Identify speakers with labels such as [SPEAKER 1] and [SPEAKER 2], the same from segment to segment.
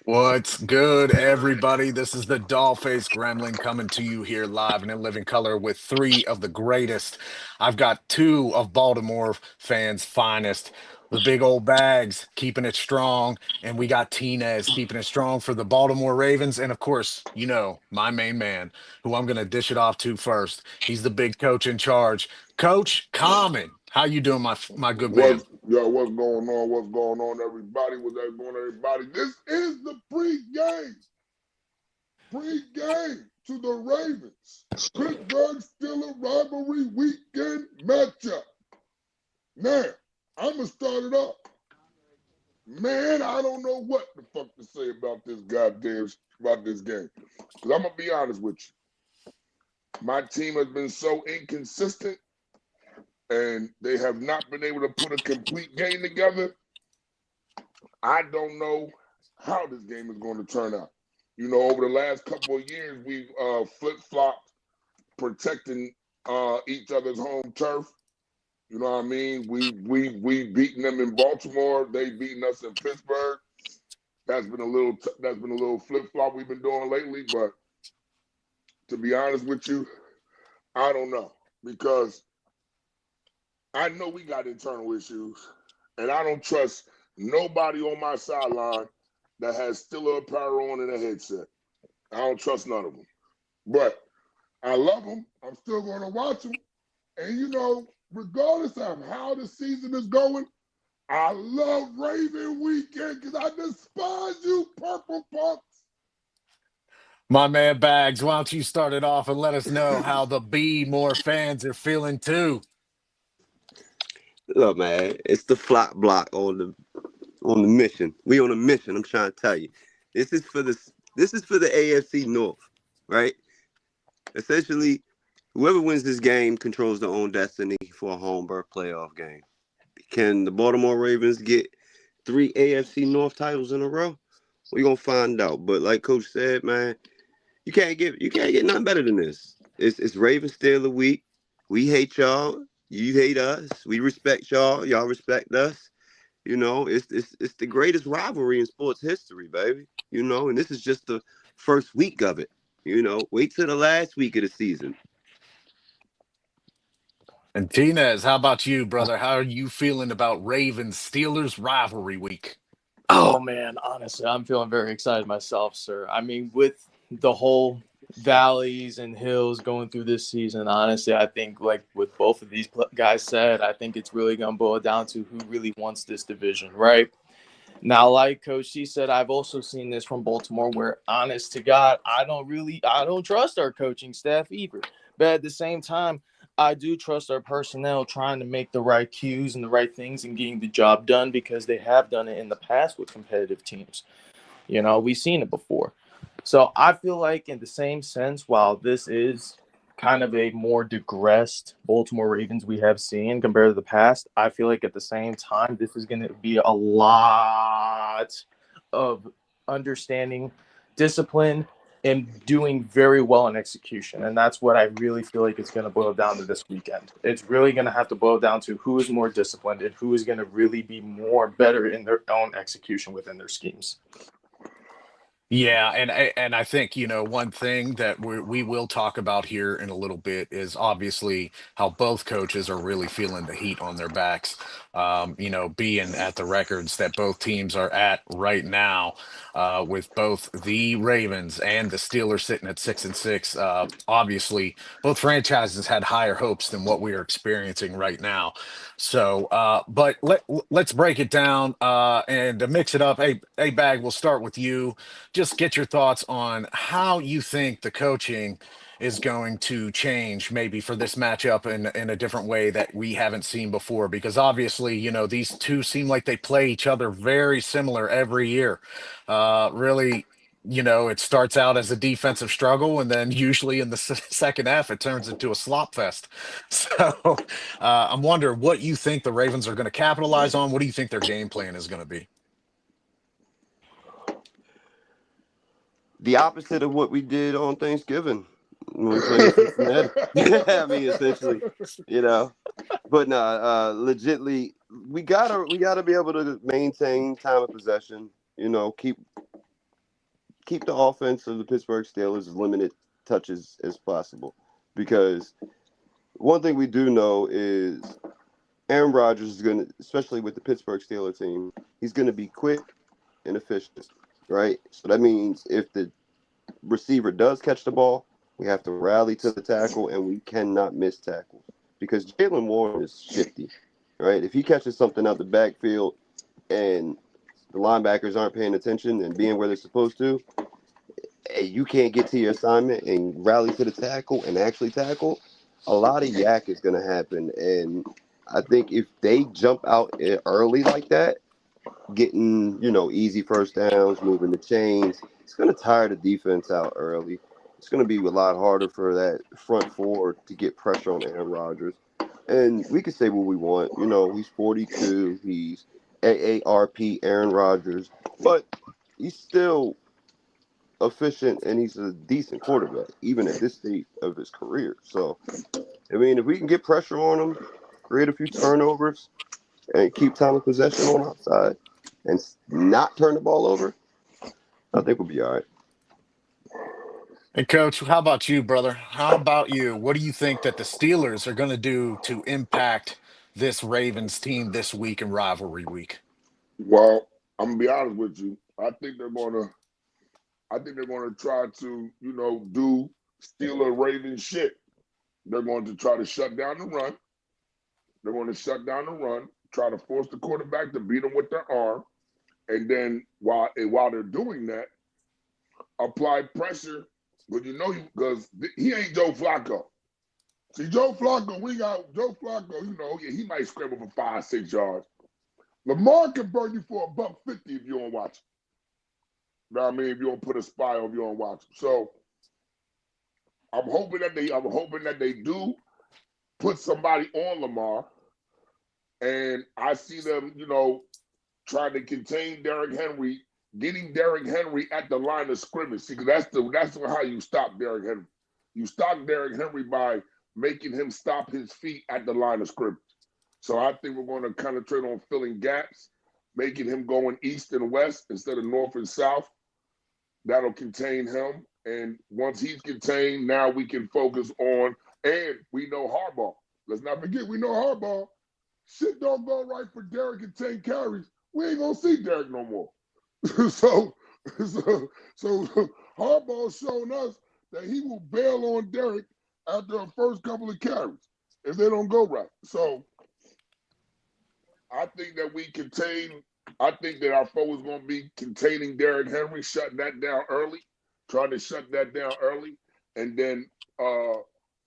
[SPEAKER 1] What's good, everybody? This is the Dollface Gremlin coming to you here live and in living color with three of the greatest. I've got two of Baltimore fans' finest. The big old bags keeping it strong, and we got Tinez keeping it strong for the Baltimore Ravens. And of course, my main man, who I'm going to dish it off to first. He's the big coach in charge. Coach Common, how you doing, my good man?
[SPEAKER 2] What's going on? What's going on, everybody? What's going on, everybody? This is the pre-game to the Ravens Pittsburgh Steelers rivalry weekend matchup. Now, I'm gonna start it off. Man, I don't know what the fuck to say about this game. Because I'm gonna be honest with you. My team has been so inconsistent and they have not been able to put a complete game together. I don't know how this game is going to turn out. Over the last couple of years, we've flip-flopped protecting each other's home turf. You know what I mean? We beaten them in Baltimore. They beaten us in Pittsburgh. That's been a little flip-flop we've been doing lately. But to be honest with you, I don't know, because I know we got internal issues, and I don't trust nobody on my sideline that has Steeler apparel on and a headset. I don't trust none of them. But I love them. I'm still going to watch them. And, regardless of how the season is going, I love Raven Weekend because I despise you, Purple Punks.
[SPEAKER 1] My man Bags, why don't you start it off and let us know how the B more fans are feeling too?
[SPEAKER 3] Look, man, it's the flop block on the mission. We on a mission. I'm trying to tell you, this is for the AFC North, right? Essentially, whoever wins this game controls their own destiny for a home berth playoff game. Can the Baltimore Ravens get 3 AFC North titles in a row? We're gonna find out. But like Coach said, man, you can't get nothing better than this. It's Ravens Steelers week. We hate y'all. You hate us. We respect y'all. Y'all respect us. It's the greatest rivalry in sports history, baby. And this is just the first week of it. Wait till the last week of the season.
[SPEAKER 1] And Tinez, how about you, brother? How are you feeling about Ravens Steelers rivalry week?
[SPEAKER 4] Oh man, honestly, I'm feeling very excited myself, sir. I mean, with the whole valleys and hills going through this season, honestly, I think like with both of these guys said, I think it's really going to boil down to who really wants this division, right? Now, like Coach C said, I've also seen this from Baltimore where, honest to God, I don't trust our coaching staff either. But at the same time, I do trust our personnel trying to make the right cues and the right things and getting the job done because they have done it in the past with competitive teams. We've seen it before. So I feel like in the same sense, while this is kind of a more digressed Baltimore Ravens we have seen compared to the past, I feel like at the same time, this is going to be a lot of understanding, discipline, and doing very well in execution. And that's what I really feel like it's going to boil down to this weekend. It's really going to have to boil down to who is more disciplined and who is going to really be more better in their own execution within their schemes.
[SPEAKER 1] Yeah, and I think one thing that we will talk about here in a little bit is obviously how both coaches are really feeling the heat on their backs. Being at the records that both teams are at right now, with both the Ravens and the Steelers sitting at 6-6. Obviously, both franchises had higher hopes than what we are experiencing right now. So, but let's break it down and to mix it up. Hey, Bag, we'll start with you. Just get your thoughts on how you think the coaching is going to change maybe for this matchup in a different way that we haven't seen before, because obviously these two seem like they play each other very similar every year. Really, it starts out as a defensive struggle, and then usually in the second half it turns into a slop fest. So I'm wondering what you think the Ravens are going to capitalize on. What do you think their game plan is going to be?
[SPEAKER 3] The opposite of what we did on Thanksgiving when we played Cincinnati. I mean, essentially, But no, legitly, we gotta be able to maintain time of possession. keep the offense of the Pittsburgh Steelers as limited touches as possible. Because one thing we do know is Aaron Rodgers is going to, especially with the Pittsburgh Steelers team, he's going to be quick and efficient, right? So that means if the receiver does catch the ball, we have to rally to the tackle, and we cannot miss tackles because Jalen Warren is shifty, right? If he catches something out the backfield and the linebackers aren't paying attention and being where they're supposed to, and you can't get to your assignment and rally to the tackle and actually tackle, a lot of yak is going to happen. And I think if they jump out early like that, getting, easy first downs, moving the chains, it's going to tire the defense out early. It's going to be a lot harder for that front four to get pressure on Aaron Rodgers. And we can say what we want. He's 42. He's AARP Aaron Rodgers. But he's still efficient, and he's a decent quarterback, even at this stage of his career. So, if we can get pressure on him, create a few turnovers, and keep time of possession on our side, and not turn the ball over, I think we'll be all right.
[SPEAKER 1] And coach, how about you, brother? How about you? What do you think that the Steelers are going to do to impact this Ravens team this week in rivalry week?
[SPEAKER 2] Well, I'm gonna be honest with you. I think they're gonna try to, do Steeler Raven shit. They're going to try to shut down the run. They're going to shut down the run, try to force the quarterback to beat him with their arm, and then while they're doing that, apply pressure. But because he ain't Joe Flacco. See, Joe Flacco, he might scramble for 5-6 yards. Lamar can burn you for $150 if you don't watch him. You know what I mean? If you don't put a spy on, if you don't watch him. So I'm hoping that they do put somebody on Lamar, and I see them, trying to contain Derrick Henry, getting Derrick Henry at the line of scrimmage. See, because that's how you stop Derrick Henry. You stop Derrick Henry by making him stop his feet at the line of scrimmage. So I think we're going to concentrate on filling gaps, making him going east and west instead of north and south. That'll contain him. And once he's contained, now we can focus on, and we know Harbaugh. Let's not forget, we know Harbaugh. Shit don't go right for Derrick and 10 carries. We ain't going to see Derrick no more. so Harbaugh's shown us that he will bail on Derrick after the first couple of carries if they don't go right. So I think that I think that our foe is going to be containing Derrick Henry, shutting that down early, and then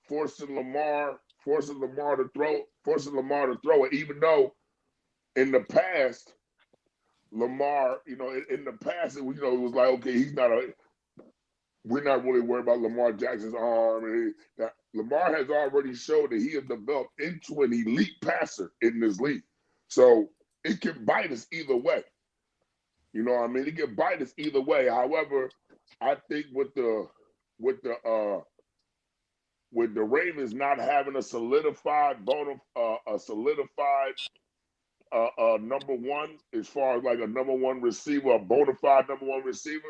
[SPEAKER 2] forcing Lamar to throw it, even though in the past, Lamar, it was like, okay, we're not really worried about Lamar Jackson's arm. Lamar has already showed that he has developed into an elite passer in this league. So it can bite us either way. You know what I mean? It can bite us either way. However, I think with the Ravens not having a solidified number one, as far as like a number one receiver, a bona fide number one receiver,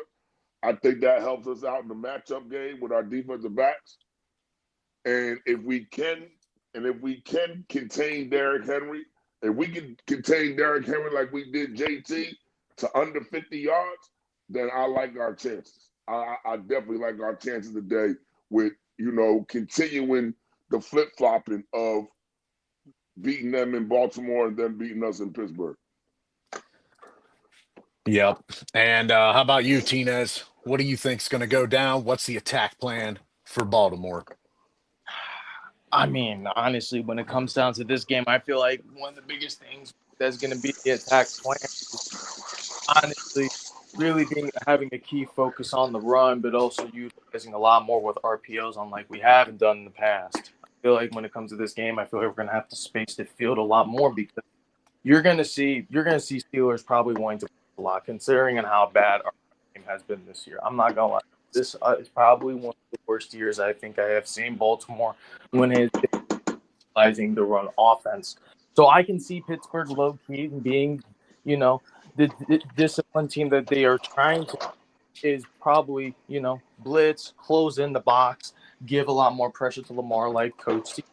[SPEAKER 2] I think that helps us out in the matchup game with our defensive backs. And if we can contain Derrick Henry, if we can contain Derrick Henry like we did JT to under 50 yards, then I like our chances. I definitely like our chances today with, continuing the flip-flopping of beating them in Baltimore and then beating us in Pittsburgh.
[SPEAKER 1] Yep. And how about you, Tinez? What do you think's going to go down? What's the attack plan for Baltimore?
[SPEAKER 4] I mean, honestly, when it comes down to this game, I feel like one of the biggest things that's going to be the attack plan is honestly really having a key focus on the run, but also utilizing a lot more with RPOs unlike we haven't done in the past. I feel like when it comes to this game, I feel like we're going to have to space the field a lot more because you're going to see Steelers probably wanting to play a lot considering and how bad our game has been this year. I'm not going to lie. This is probably one of the worst years I think I have seen Baltimore when it's utilizing the run offense. So I can see Pittsburgh low-key being, the disciplined team that they are trying to is probably, blitz, close in the box, give a lot more pressure to Lamar like Coach C.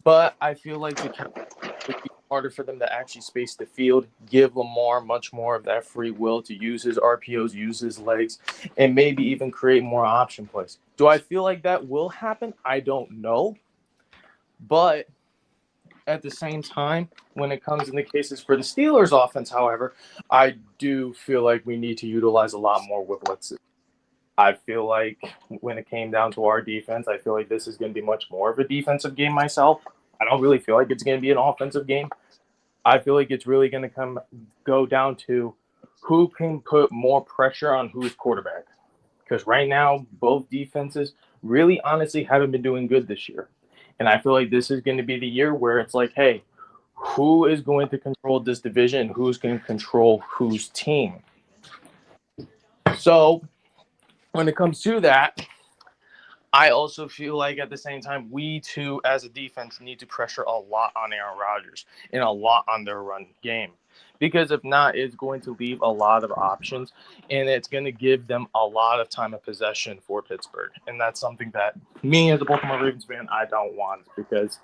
[SPEAKER 4] But I feel like the Cowboys would be harder for them to actually space the field, give Lamar much more of that free will to use his RPOs, use his legs, and maybe even create more option plays. Do I feel like that will happen? I don't know. But at the same time, when it comes in the cases for the Steelers offense, however, I do feel like we need to utilize a lot more with blitzes. I feel like when it came down to our defense, I feel like this is going to be much more of a defensive game myself. I don't really feel like it's going to be an offensive game. I feel like it's really going to go down to who can put more pressure on whose quarterback. Because right now, both defenses really honestly haven't been doing good this year. And I feel like this is going to be the year where it's like, hey, who is going to control this division? Who's going to control whose team? So when it comes to that, I also feel like at the same time, we too, as a defense, need to pressure a lot on Aaron Rodgers and a lot on their run game. Because if not, it's going to leave a lot of options and it's going to give them a lot of time of possession for Pittsburgh. And that's something that me as a Baltimore Ravens fan, I don't want, because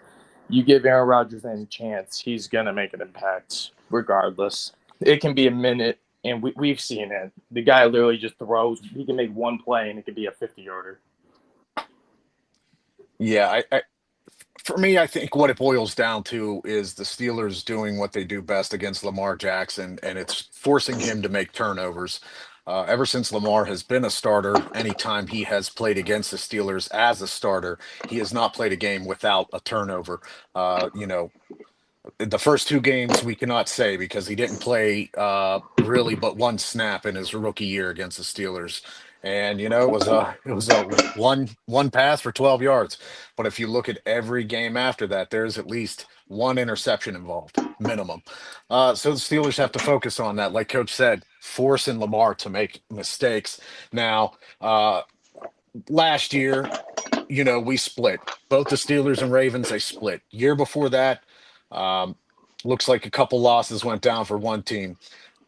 [SPEAKER 4] you give Aaron Rodgers any chance, he's going to make an impact regardless. It can be a minute, and we've seen it. The guy literally just throws. He can make one play, and it could be a 50-yarder.
[SPEAKER 1] Yeah, for me, I think what it boils down to is the Steelers doing what they do best against Lamar Jackson, and it's forcing him to make turnovers. Ever since Lamar has been a starter, anytime he has played against the Steelers as a starter, he has not played a game without a turnover. The first two games we cannot say because he didn't play really but one snap in his rookie year against the Steelers. And it was a one pass for 12 yards. But if you look at every game after that, there's at least one interception involved, minimum. So the Steelers have to focus on that. Like Coach said, forcing Lamar to make mistakes. Now, last year, we split. Both the Steelers and Ravens, they split. Year before that, um, looks like a couple losses went down for one team.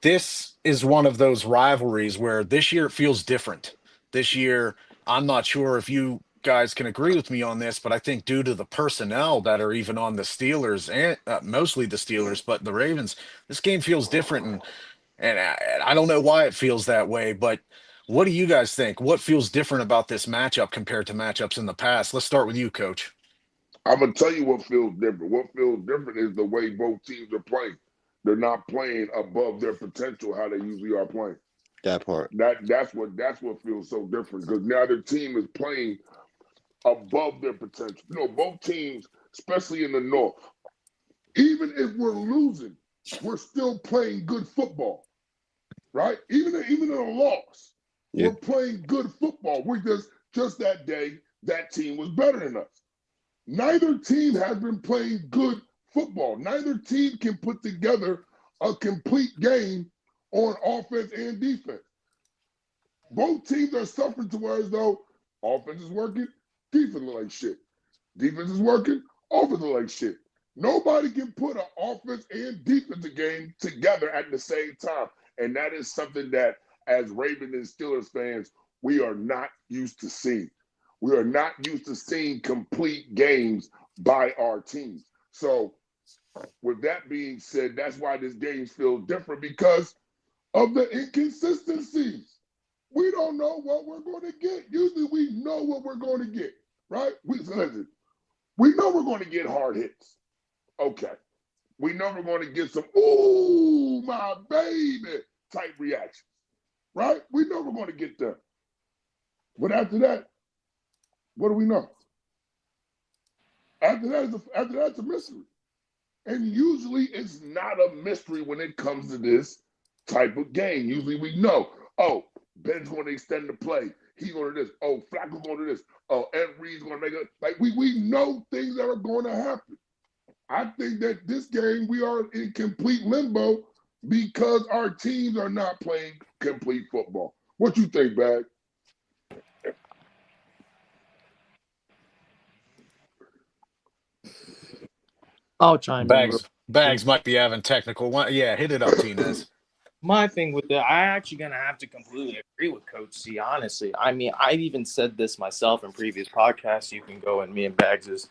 [SPEAKER 1] This is one of those rivalries where this year it feels different. This year, I'm not sure if you guys can agree with me on this, but I think due to the personnel that are even on the Steelers and mostly the Steelers, but the Ravens, this game feels different. And I don't know why it feels that way, but what do you guys think? What feels different about this matchup compared to matchups in the past? Let's start with you, Coach.
[SPEAKER 2] I'm gonna tell you what feels different. What feels different is the way both teams are playing. They're not playing above their potential how they usually are playing.
[SPEAKER 3] That part.
[SPEAKER 2] That's what feels so different because now their team is playing above their potential. Both teams, especially in the North, even if we're losing, we're still playing good football, right? Even in a loss,
[SPEAKER 3] Yeah.
[SPEAKER 2] we're playing good football. We're just that day that team was better than us. Neither team has been playing good football. Neither team can put together a complete game on offense and defense. Both teams are suffering to where as though offense is working, defense look like shit. Defense is working, offense look like shit. Nobody can put an offense and defensive game together at the same time. And that is something that, as Ravens and Steelers fans, we are not used to seeing. We are not used to seeing complete games by our teams. So, with that being said, that's why this game feels different because of the inconsistencies. We don't know what we're going to get. Usually, we know what we're going to get, right? Listen, we know we're going to get hard hits. Okay. We know we're going to get some, ooh, my baby type reactions, right? We know we're going to get them. But after that, what do we know? After that, it's a mystery. And usually it's not a mystery when it comes to this type of game. Usually we know, oh, Ben's going to extend the play. He's going to this. Oh, Flacco's going to this. Oh, Ed Reed's going to make it. Like, we know things that are going to happen. I think that this game we are in complete limbo because our teams are not playing complete football. What you think, Bag?
[SPEAKER 4] I'll chime in.
[SPEAKER 1] Bags might be having technical one. Yeah, hit it up, Tinez.
[SPEAKER 4] My thing with that, I actually gonna have to completely agree with Coach C. Honestly, I mean, I've even said this myself in previous podcasts. You can go and me and Bags'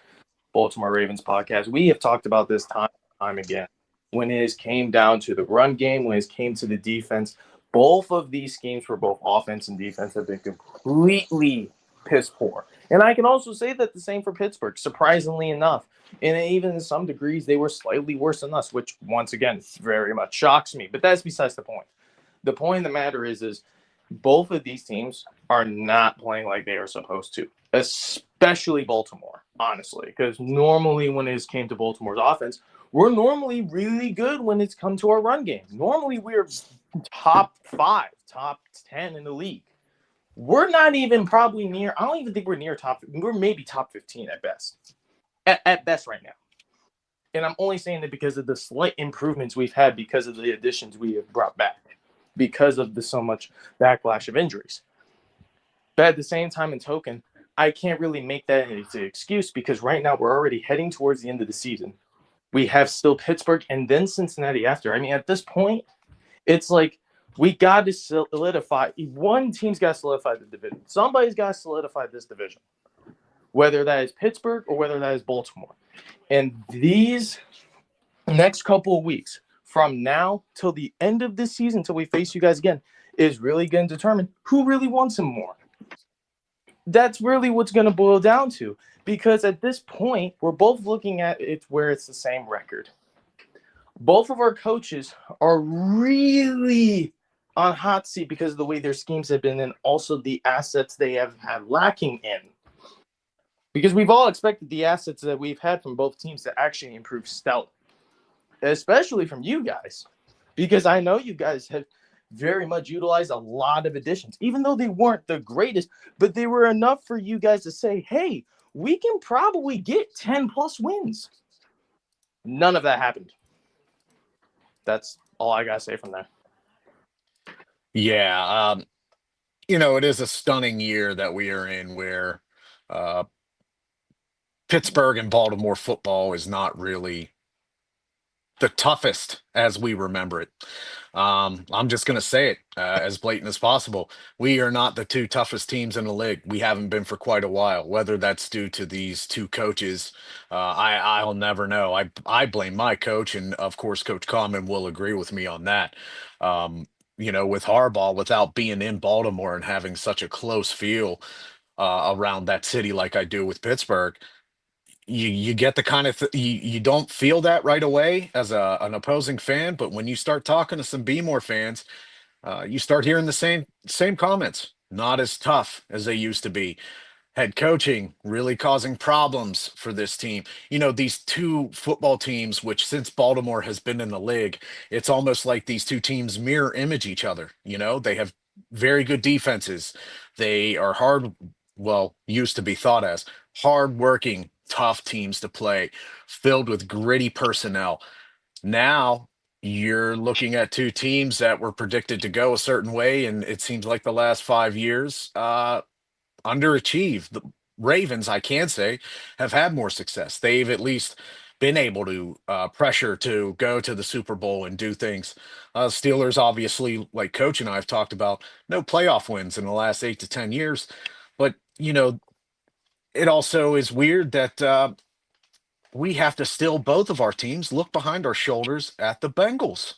[SPEAKER 4] Baltimore Ravens podcast. We have talked about this time and time again. When it came down to the run game, when it came to the defense, both of these schemes for both offense and defense have been completely piss poor. And I can also say that the same for Pittsburgh, surprisingly enough. And even in some degrees, they were slightly worse than us, which once again very much shocks me. But that's besides the point. The point of the matter is both of these teams are not playing like they are supposed to, especially Baltimore, honestly, because normally when it came to Baltimore's offense, we're normally really good when it's come to our run game. Normally we're top 5, top 10 in the league. We're not even probably near, I don't even think we're near top, we're maybe top 15 at best. At best right now. And I'm only saying that because of the slight improvements we've had because of the additions we have brought back, because of the so much backlash of injuries. But at the same time and token, I can't really make that as an excuse because right now we're already heading towards the end of the season. We have still Pittsburgh and then Cincinnati after. I mean, at this point, it's like we got to solidify. One team's got to solidify the division. Somebody's got to solidify this division, whether that is Pittsburgh or whether that is Baltimore. And these next couple of weeks, from now till the end of this season, till we face you guys again, is really going to determine who really wants him more. That's really what's going to boil down to. Because at this point, we're both looking at it where it's the same record. Both of our coaches are really on hot seat because of the way their schemes have been and also the assets they have had lacking in. Because we've all expected the assets that we've had from both teams to actually improve stellar, especially from you guys. Because I know you guys have very much utilized a lot of additions, even though they weren't the greatest, but they were enough for you guys to say, hey, we can probably get 10 plus wins. None of that happened. That's all I got to say from there.
[SPEAKER 1] Yeah, it is a stunning year that we are in where uh, Pittsburgh and Baltimore football is not really the toughest as we remember it. I'm just going to say it as blatant as possible. We are not the two toughest teams in the league. We haven't been for quite a while. Whether that's due to these two coaches, I'll never know. I blame my coach, and of course, Coach Common will agree with me on that. With Harbaugh, without being in Baltimore and having such a close feel around that city like I do with Pittsburgh, you get the kind of you don't feel that right away as an opposing fan, but when you start talking to some B more fans, you start hearing the same comments. Not as tough as they used to be. Head coaching really causing problems for this team. These two football teams, which since Baltimore has been in the league, it's almost like these two teams mirror image each other. They have very good defenses. They are used to be thought as hard-working, tough teams to play, filled with gritty personnel. Now you're looking at two teams that were predicted to go a certain way, and it seems like the last 5 years underachieved. The Ravens, I can say, have had more success. They've at least been able to pressure to go to the Super Bowl and do things. Steelers, obviously, like Coach and I have talked about, no playoff wins in the last 8 to 10 years. But, it also is weird that we have to still, both of our teams, look behind our shoulders at the Bengals.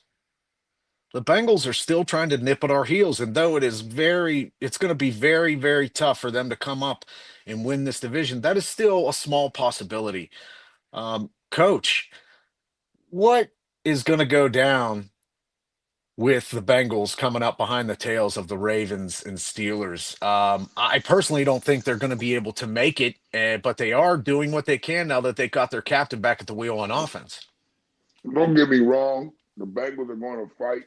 [SPEAKER 1] The Bengals are still trying to nip at our heels, and though it's going to be very, very tough for them to come up and win this division. That is still a small possibility. Coach, what is going to go down with the Bengals coming up behind the tails of the Ravens and Steelers? I personally don't think they're going to be able to make it, but they are doing what they can now that they got their captain back at the wheel on offense.
[SPEAKER 2] Don't get me wrong. The Bengals are going to fight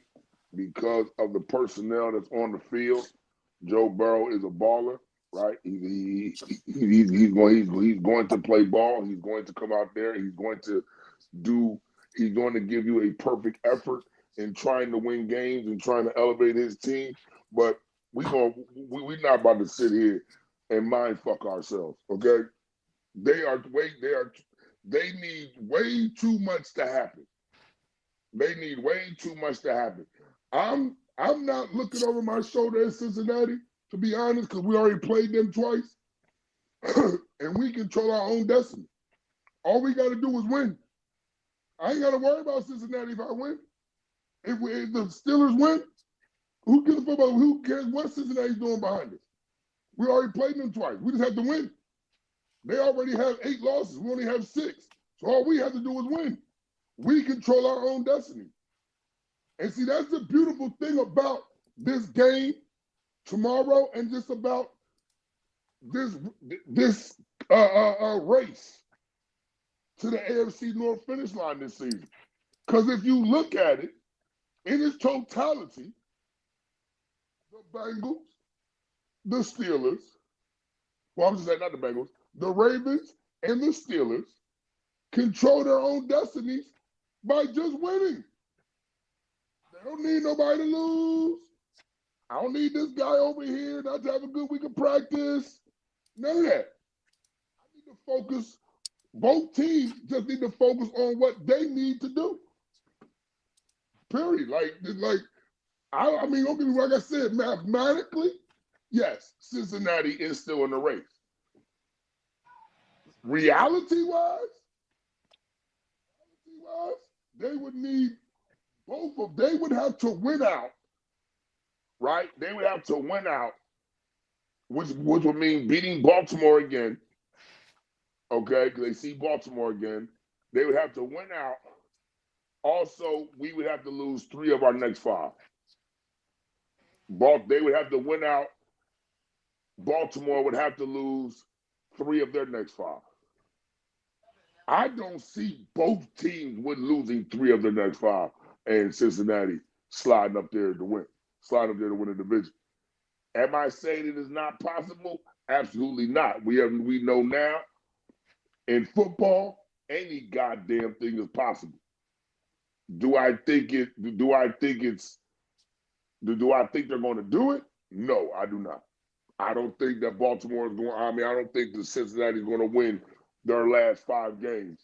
[SPEAKER 2] because of the personnel that's on the field. Joe Burrow is a baller, right? He's going to play ball. He's going to come out there. He's going to give you a perfect effort in trying to win games and trying to elevate his team. But we're not about to sit here and mind fuck ourselves, okay? They need way too much to happen. They need way too much to happen. I'm not looking over my shoulder at Cincinnati, to be honest, because we already played them twice. And we control our own destiny. All we got to do is win. I ain't got to worry about Cincinnati if I win. If the Steelers win, who gives a fuck about who cares what Cincinnati's doing behind us? We already played them twice. We just have to win. They already have 8 losses. We only have 6. So all we have to do is win. We control our own destiny. And see, that's the beautiful thing about this game tomorrow and just about this race to the AFC North finish line this season. Because if you look at it in its totality, the Bengals, the Steelers, well, I'm just saying not the Bengals, the Ravens and the Steelers control their own destinies by just winning. They don't need nobody to lose. I don't need this guy over here not to have a good week of practice. None of that. I need to focus. Both teams just need to focus on what they need to do. Period. I mean, don't get me wrong. Like I said, mathematically, yes, Cincinnati is still in the race. Reality-wise, they would need both of. They would have to win out, right? They would have to win out, which would mean beating Baltimore again. Okay, because they see Baltimore again. They would have to win out. Also, we would have to lose 3 of our next 5. They would have to win out. Baltimore would have to lose 3 of their next 5. I don't see both teams losing 3 of their next 5 and Cincinnati sliding up there to win the division. Am I saying it is not possible? Absolutely not. We know now in football, any goddamn thing is possible. Do I think they're going to do it? No, I do not. I don't think that Baltimore is going. I don't think that Cincinnati is going to win their last 5 games.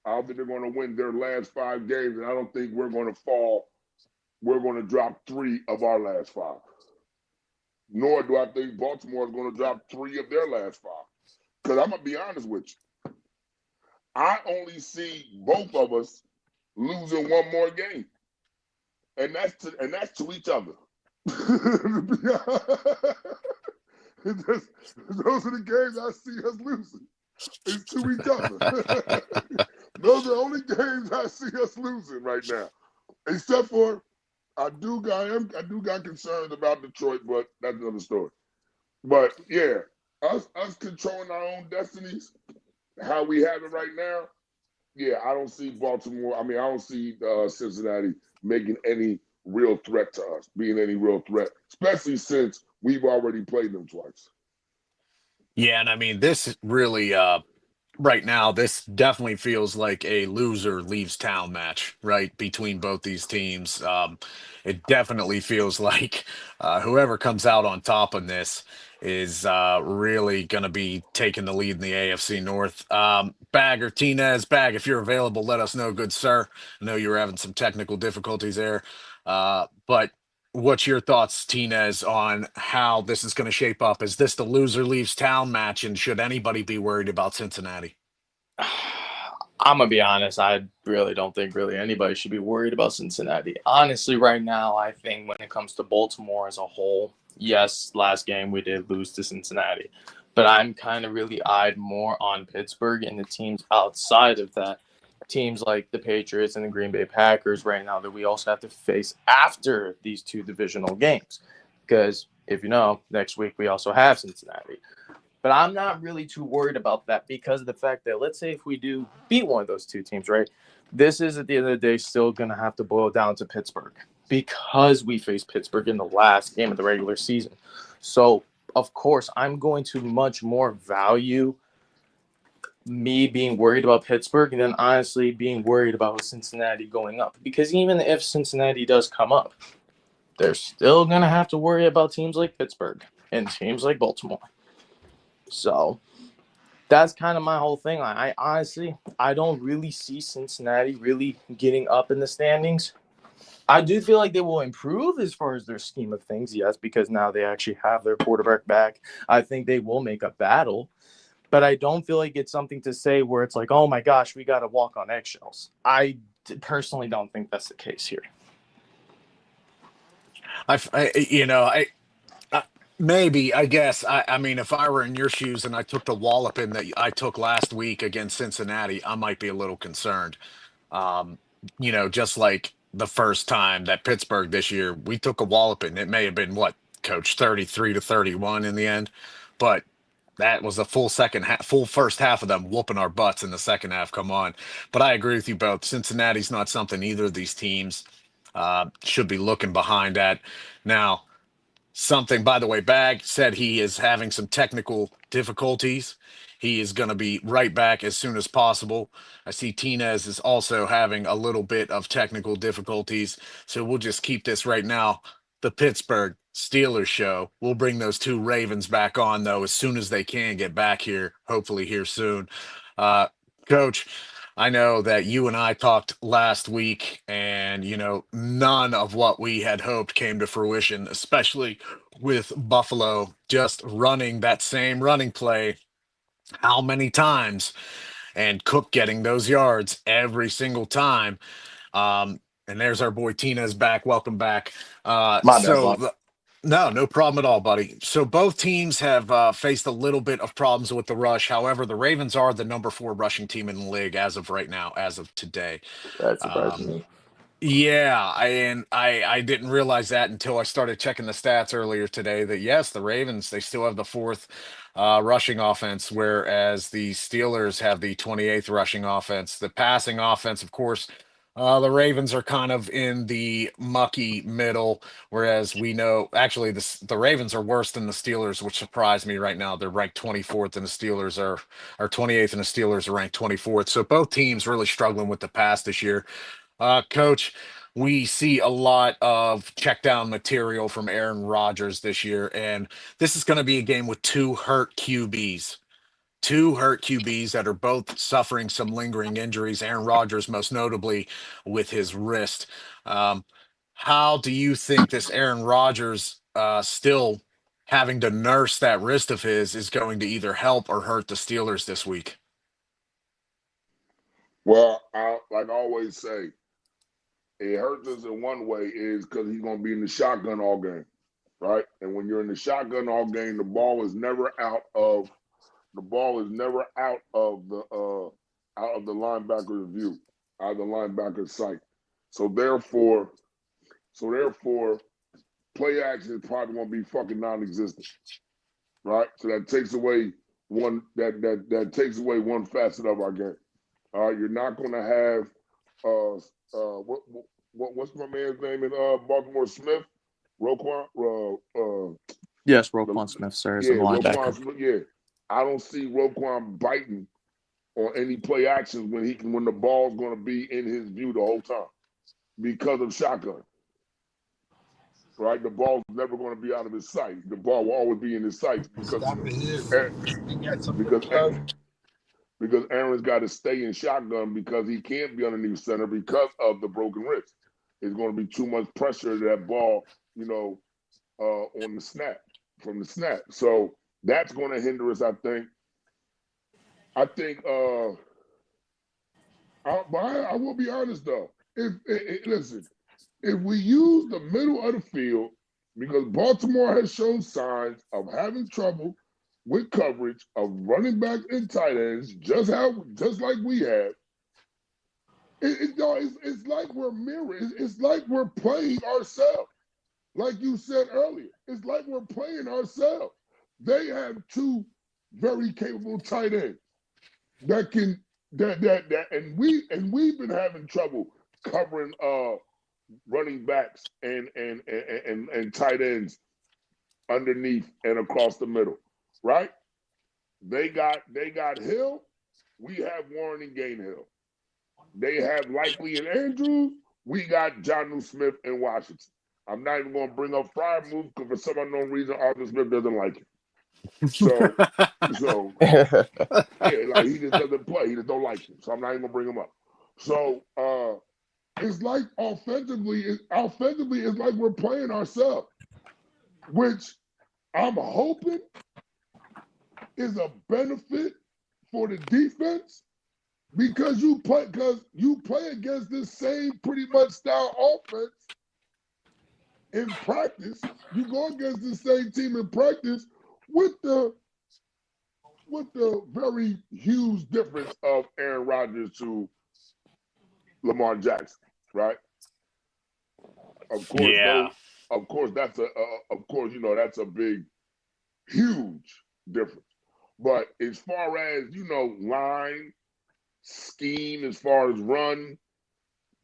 [SPEAKER 2] I don't think they're going to win their last 5 games, and I don't think we're going to fall. We're going to drop 3 of our last 5. Nor do I think Baltimore is going to drop 3 of their last 5. Because I'm going to be honest with you. I only see both of us losing 1 more game. And that's to each other. Those are the games I see us losing. It's to each other. Those are the only games I see us losing right now. Except for I do got concerns about Detroit, but that's another story. But yeah, us controlling our own destinies, how we have it right now, yeah, I don't see Baltimore. I don't see Cincinnati making any real threat to us, being any real threat, especially since we've already played them twice.
[SPEAKER 1] Yeah, and this really right now, this definitely feels like a loser leaves town match, right? Between both these teams. It definitely feels like whoever comes out on top on this is really going to be taking the lead in the AFC North. Bag or Tinez, Bag, if you're available, let us know, good sir. I know you were having some technical difficulties there. But what's your thoughts, Tinez, on how this is going to shape up? Is this the loser leaves town match, and should anybody be worried about Cincinnati?
[SPEAKER 4] I'm gonna be honest. I really don't think anybody should be worried about Cincinnati. Honestly, right now, I think when it comes to Baltimore as a whole, yes, last game we did lose to Cincinnati, but I'm kind of really eyed more on Pittsburgh and the teams outside of that. Teams like the Patriots and the Green Bay Packers right now that we also have to face after these 2 divisional games. Because if you know, next week we also have Cincinnati. But I'm not really too worried about that because of the fact that let's say if we do beat one of those 2 teams, right? This is at the end of the day still going to have to boil down to Pittsburgh because we faced Pittsburgh in the last game of the regular season. So, of course, I'm going to much more value me being worried about Pittsburgh than honestly being worried about Cincinnati going up. Because even if Cincinnati does come up, they're still going to have to worry about teams like Pittsburgh and teams like Baltimore. So that's kind of my whole thing. I honestly, I don't really see Cincinnati really getting up in the standings. I do feel like they will improve as far as their scheme of things, yes, because now they actually have their quarterback back. I think they will make a battle, but I don't feel like it's something to say where it's like, oh my gosh, we got to walk on eggshells. I personally don't think that's the case here.
[SPEAKER 1] You know, maybe, I guess. I mean, if I were in your shoes and I took the walloping that I took last week against Cincinnati, I might be a little concerned. Um, you know, just like the first time that Pittsburgh this year, we took a walloping. It may have been what, coach, 33-31 in the end, but that was a full second half, full first half of them whooping our butts in the second half. Come on. But I agree with you both. Cincinnati's not something either of these teams should be looking behind at. Now, something, by the way, Bag said he is having some technical difficulties. He is going to be right back as soon as possible. I see Tinez is also having a little bit of technical difficulties. So we'll just keep this right now. The Pittsburgh Steelers show. We'll bring those two Ravens back on, though, as soon as they can get back here, hopefully here soon. Uh, Coach, I know that you and I talked last week, and none of what we had hoped came to fruition, especially with Buffalo just running that same running play how many times, and Cook getting those yards every single time. And there's our boy Tina's back. Welcome back.
[SPEAKER 4] My bad, Vaughn.
[SPEAKER 1] No problem at all, buddy. So both teams have faced a little bit of problems with the rush. However, the Ravens are the number 4 rushing team in the league as of right now, as of today.
[SPEAKER 4] That surprised
[SPEAKER 1] Um,
[SPEAKER 4] me.
[SPEAKER 1] yeah, I didn't realize that until I started checking the stats earlier today. That yes, the Ravens, they still have the 4th rushing offense, whereas the Steelers have the 28th rushing offense. The passing offense, of course, the Ravens are kind of in the mucky middle, whereas we know actually the Ravens are worse than the Steelers, which surprised me right now. They're ranked 24th, and the Steelers are 28th, and the Steelers are ranked 24th. So both teams really struggling with the pass this year. Coach, we see a lot of check down material from Aaron Rodgers this year, and this is going to be a game with two hurt QBs. Two hurt QBs that are both suffering some lingering injuries. Aaron Rodgers, most notably, with his wrist. Um, how do you think this Aaron Rodgers still having to nurse that wrist of his is going to either help or hurt the Steelers this week?
[SPEAKER 2] Well, like I always say, it hurts us in one way is because he's going to be in the shotgun all game, right? And when you're in the shotgun all game, the ball is never out of the linebacker's view, out of the linebacker's sight. So therefore, play action is probably going to be fucking non-existent, right? So that takes away one one facet of our game. You're not going to have what's my man's name in Baltimore Smith, Roquan.
[SPEAKER 4] Yes, Roquan Smith, sir, is the linebacker.
[SPEAKER 2] Smith, yeah. I don't see Roquan biting on any play actions when the ball's going to be in his view the whole time because of shotgun. Right, the ball's never going to be out of his sight. The ball will always be in his sight because Aaron's got to stay in shotgun because he can't be underneath center because of the broken wrist. It's going to be too much pressure to that ball, on the snap, from the snap. So that's going to hinder us, I think. But I will be honest though. Listen, if we use the middle of the field, because Baltimore has shown signs of having trouble with coverage of running back and tight ends, just like we have. It's like we're mirroring. It's like we're playing ourselves. Like you said earlier, it's like we're playing ourselves. They have two very capable tight ends and we've been having trouble covering running backs and tight ends underneath and across the middle, right? They got Hill. We have Warren and Gainhill. They have Likely and Andrews. We got Jonnu Smith and Washington. I'm not even going to bring up Freiermuth because for some unknown reason, Arthur Smith doesn't like him. So yeah, like he just doesn't play. He just don't like him. So I'm not even going to bring him up. So it's like offensively it's like we're playing ourselves, which I'm hoping is a benefit for the defense because you play against this same pretty much style offense in practice. You go against the same team in practice with the very huge difference of Aaron Rodgers to Lamar Jackson, right? Of course,
[SPEAKER 1] Yeah.
[SPEAKER 2] that's that's a big, huge difference. But as far as line scheme, as far as run,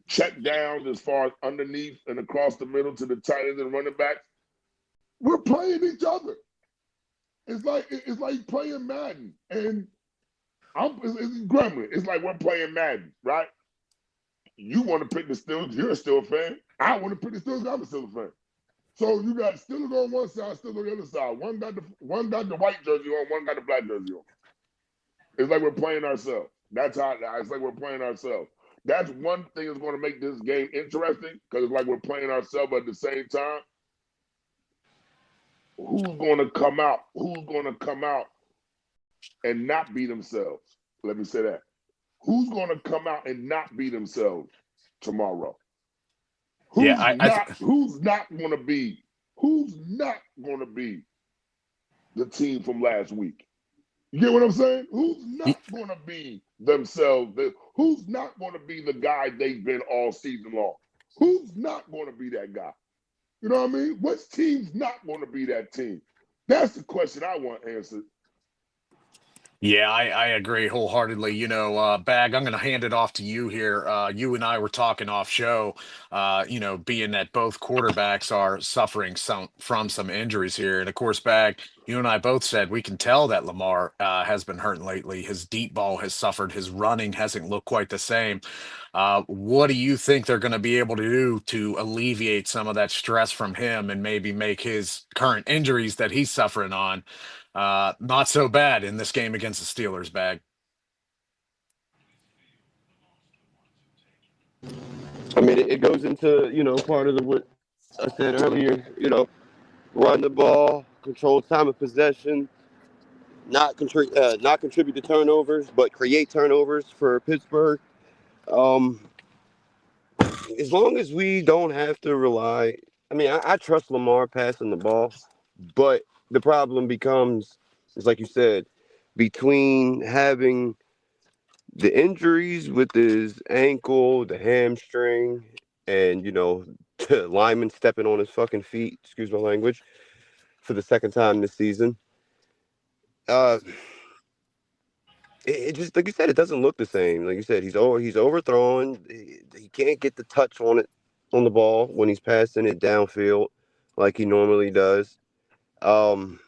[SPEAKER 2] check downs, as far as underneath and across the middle to the tight ends and running backs, we're playing each other. It's like playing Madden, and it's Gremlin. It's like we're playing Madden, right? You want to pick the Steelers, you're still a fan. I want to pick the Steelers, I'm a Steelers fan. So you got Steelers on one side, Steelers on the other side. One got the white jersey on, one got the black jersey on. It's like we're playing ourselves. It's like we're playing ourselves. That's one thing that's going to make this game interesting because it's like we're playing ourselves, but at the same time, who's going to come out? Who's going to come out and not be themselves? Let me say that. Who's going to come out and not be themselves tomorrow? Who's not going to be the team from last week? You get what I'm saying? Who's not going to be themselves? Who's not going to be the guy they've been all season long? Who's not going to be that guy? You know what I mean? Which team's not going to be that team? That's the question I want answered.
[SPEAKER 1] Yeah, I agree wholeheartedly. Bag, I'm going to hand it off to you here. You and I were talking off show, being that both quarterbacks are suffering from some injuries here. And of course, Bag, you and I both said we can tell that Lamar has been hurting lately. His deep ball has suffered. His running hasn't looked quite the same. What do you think they're going to be able to do to alleviate some of that stress from him and maybe make his current injuries that he's suffering on not so bad in this game against the Steelers, Bag?
[SPEAKER 3] I mean, it goes into part of what I said earlier. Run the ball, control time of possession, not contribute to turnovers, but create turnovers for Pittsburgh. Um, as long as we don't have to rely, I mean, I trust Lamar passing the ball, but the problem becomes, it's like you said, between having the injuries with his ankle, the hamstring, and the lineman stepping on his fucking feet, excuse my language, for the second time this season. Uh, it just, like you said, it doesn't look the same. Like you said, he's overthrown. He can't get the touch on the ball when he's passing it downfield like he normally does. Um,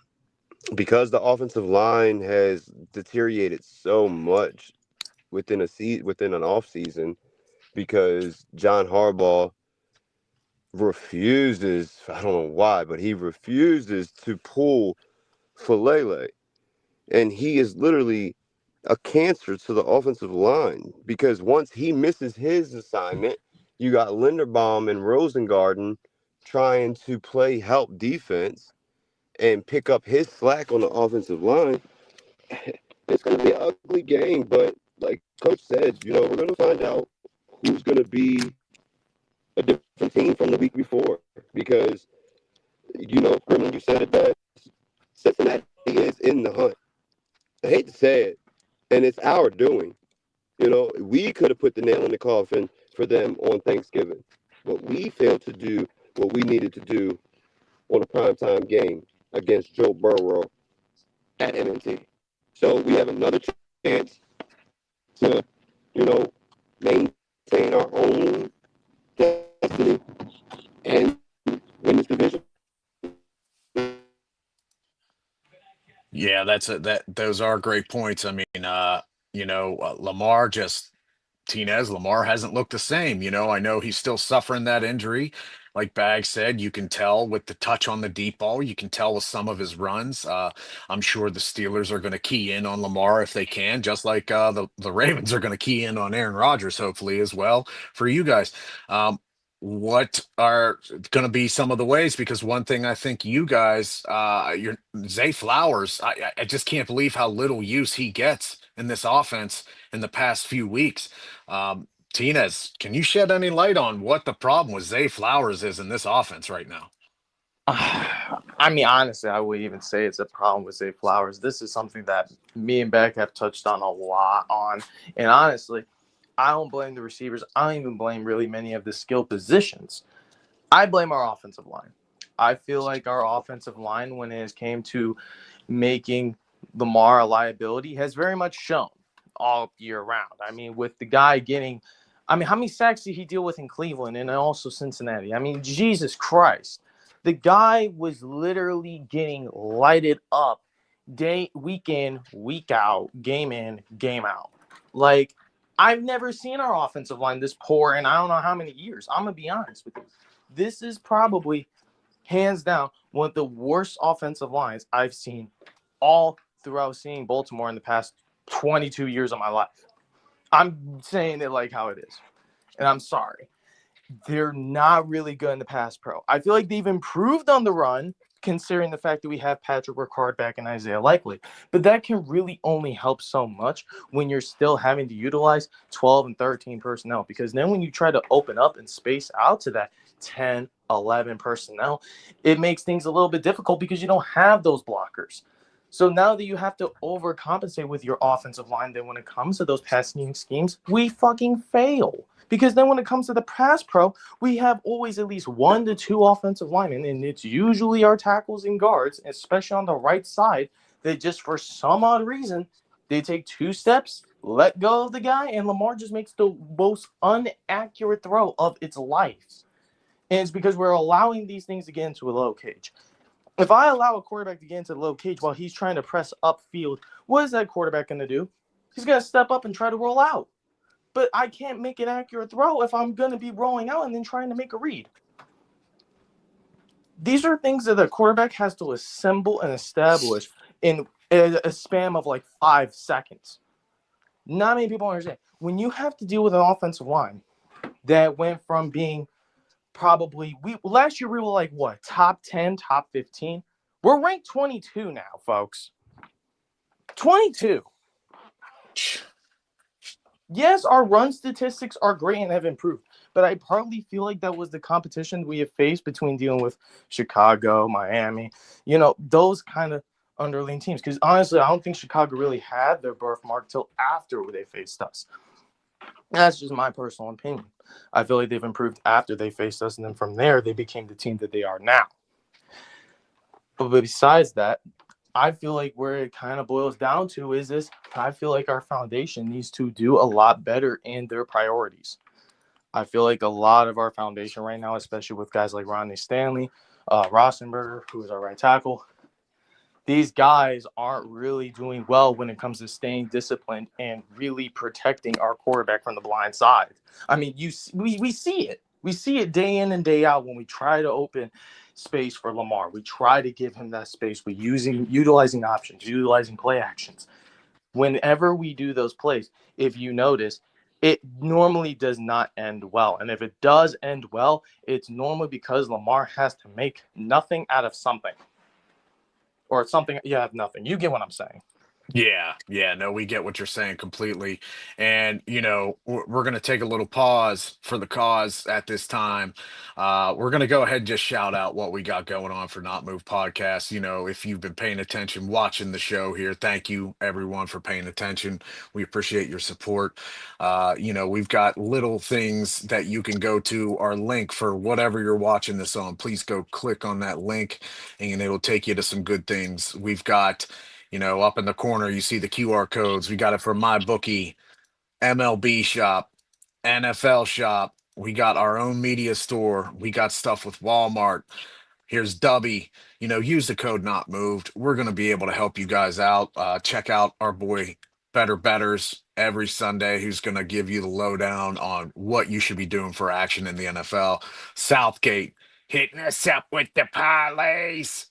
[SPEAKER 3] because the offensive line has deteriorated so much within an off season, because John Harbaugh refuses, I don't know why, but he refuses to pull Falele. And he is literally a cancer to the offensive line, because once he misses his assignment, you got Linderbaum and Rosengarten trying to play help defense and pick up his slack on the offensive line. It's going to be an ugly game, but like Coach said, we're going to find out who's going to be a different team from the week before, because, Grimlin, you said it best. Cincinnati is in the hunt. I hate to say it, and it's our doing. We could have put the nail in the coffin for them on Thanksgiving, but we failed to do what we needed to do on a primetime game against Joe Burrow at NMP. So we have another chance to, maintain our own destiny and win this division.
[SPEAKER 1] Yeah, those are great points. I mean, Lamar just Tinez, Lamar hasn't looked the same. I know he's still suffering that injury. Like Bag said, you can tell with the touch on the deep ball. You can tell with some of his runs. I'm sure the Steelers are going to key in on Lamar if they can, just like the Ravens are going to key in on Aaron Rodgers, hopefully, as well for you guys. What are going to be some of the ways? Because one thing I think you guys, your Zay Flowers, I just can't believe how little use he gets in this offense in the past few weeks. Tinez, can you shed any light on what the problem with Zay Flowers is in this offense right now?
[SPEAKER 4] I mean, honestly, I would even say it's a problem with Zay Flowers. This is something that me and Beck have touched on a lot on. And honestly, I don't blame the receivers. I don't even blame really many of the skill positions. I blame our offensive line. I feel like our offensive line, when it came to making Lamar a liability, has very much shown all year round. I mean, with the guy getting, I mean, how many sacks did he deal with in Cleveland and also Cincinnati? I mean, Jesus Christ. The guy was literally getting lighted up week in, week out, game in, game out. Like, I've never seen our offensive line this poor in I don't know how many years. I'm going to be honest with you. This is probably, hands down, one of the worst offensive lines I've seen all throughout seeing Baltimore in the past 22 years of my life. I'm saying it like how it is. And I'm sorry. They're not really good in the pass pro. I feel like they've improved on the run, considering the fact that we have Patrick Ricard back and Isaiah Likely. But that can really only help so much when you're still having to utilize 12 and 13 personnel. Because then when you try to open up and space out to that 10, 11 personnel, it makes things a little bit difficult because you don't have those blockers. So now that you have to overcompensate with your offensive line, then when it comes to those passing schemes, we fucking fail. Because then when it comes to the pass pro, we have always at least 1 to 2 offensive linemen, and it's usually our tackles and guards, especially on the right side, that just for some odd reason, they take 2 steps, let go of the guy, and Lamar just makes the most inaccurate throw of its life. And it's because we're allowing these things to get into a low cage. If I allow a quarterback to get into the low cage while he's trying to press upfield, what is that quarterback going to do? He's going to step up and try to roll out. But I can't make an accurate throw if I'm going to be rolling out and then trying to make a read. These are things that the quarterback has to assemble and establish in a span of like 5 seconds. Not many people understand. When you have to deal with an offensive line that went from being probably last year we were like what, top 10, top 15. We're ranked 22 now, folks. 22. Yes, our run statistics are great and have improved, but I partly feel like that was the competition we have faced between dealing with Chicago, Miami, those kind of underling teams. Because honestly, I don't think Chicago really had their birthmark till after they faced us. That's just my personal opinion. I feel like they've improved after they faced us, and then from there, they became the team that they are now. But besides that, I feel like where it kind of boils down to is this. I feel like our foundation needs to do a lot better in their priorities. I feel like a lot of our foundation right now, especially with guys like Rodney Stanley, Rosenberger, who is our right tackle, these guys aren't really doing well when it comes to staying disciplined and really protecting our quarterback from the blind side. I mean, we see it. We see it day in and day out when we try to open space for Lamar. We try to give him that space. We're utilizing options, utilizing play actions. Whenever we do those plays, if you notice, it normally does not end well. And if it does end well, it's normally because Lamar has to make nothing out of something. Or something, you have nothing. You get what I'm saying.
[SPEAKER 1] Yeah, no, we get what you're saying completely. And, we're going to take a little pause for the cause at this time. We're going to go ahead and just shout out what we got going on for Not Move Podcast. If you've been paying attention, watching the show here, thank you everyone for paying attention. We appreciate your support. We've got little things that you can go to our link for whatever you're watching this on. Please go click on that link and it'll take you to some good things. We've got up in the corner, you see the QR codes. We got it for MyBookie, MLB shop, NFL shop. We got our own media store. We got stuff with Walmart. Here's Dubby. Use the code Not Moved. We're going to be able to help you guys out. Check out our boy Better Betters every Sunday, who's going to give you the lowdown on what you should be doing for action in the NFL. Southgate hitting us up with the parlays.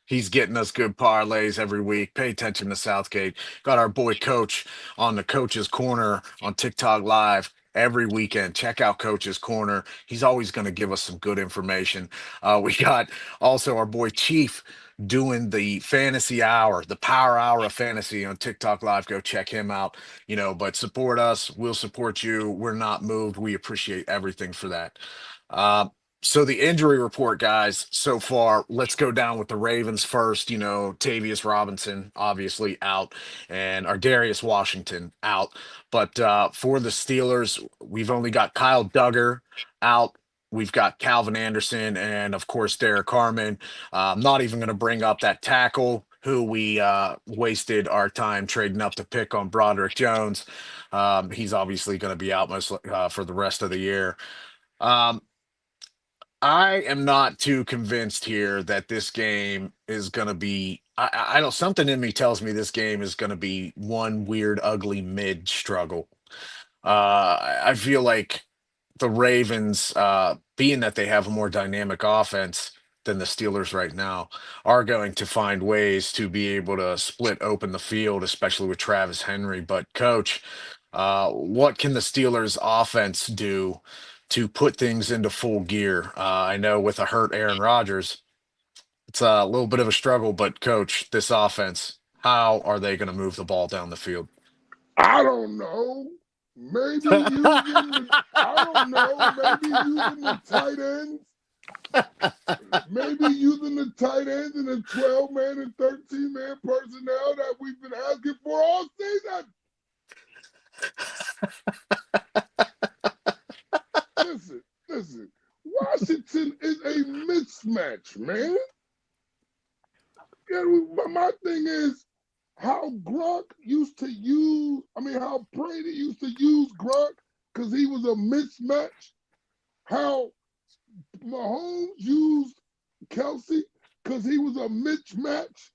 [SPEAKER 1] He's getting us good parlays every week. Pay attention to Southgate. Got our boy Coach on the Coach's Corner on TikTok Live every weekend. Check out Coach's Corner. He's always going to give us some good information. We got also our boy Chief doing the fantasy hour, the power hour of fantasy on TikTok Live. Go check him out. But support us. We'll support you. We're not moved. We appreciate everything for that. Uh, so the injury report, guys, so far, let's go down with the Ravens first. Tavius Robinson obviously out, and our Darius Washington out. But for the Steelers, we've only got Kyle Duggar out. We've got Calvin Anderson and, of course, Derek Carmen. I'm not even going to bring up that tackle who we wasted our time trading up to pick on Broderick Jones. He's obviously going to be out most for the rest of the year. Um, I am not too convinced here that this game is going to be. I don't. Something in me tells me this game is going to be one weird, ugly mid struggle. I feel like the Ravens, being that they have a more dynamic offense than the Steelers right now, are going to find ways to be able to split open the field, especially with Travis Henry. But, Coach, what can the Steelers' offense do to put things into full gear? I know with a hurt Aaron Rodgers, it's a little bit of a struggle, but, Coach, this offense, how are they going to move the ball down the field?
[SPEAKER 2] I don't know. Maybe using I don't know. Maybe using the tight ends. Maybe using the tight ends and the 12-man and 13-man personnel that we've been asking for all season. Listen. Washington is a mismatch, man. My thing is how Gronk used to use, how Brady used to use Gronk because he was a mismatch. How Mahomes used Kelsey because he was a mismatch.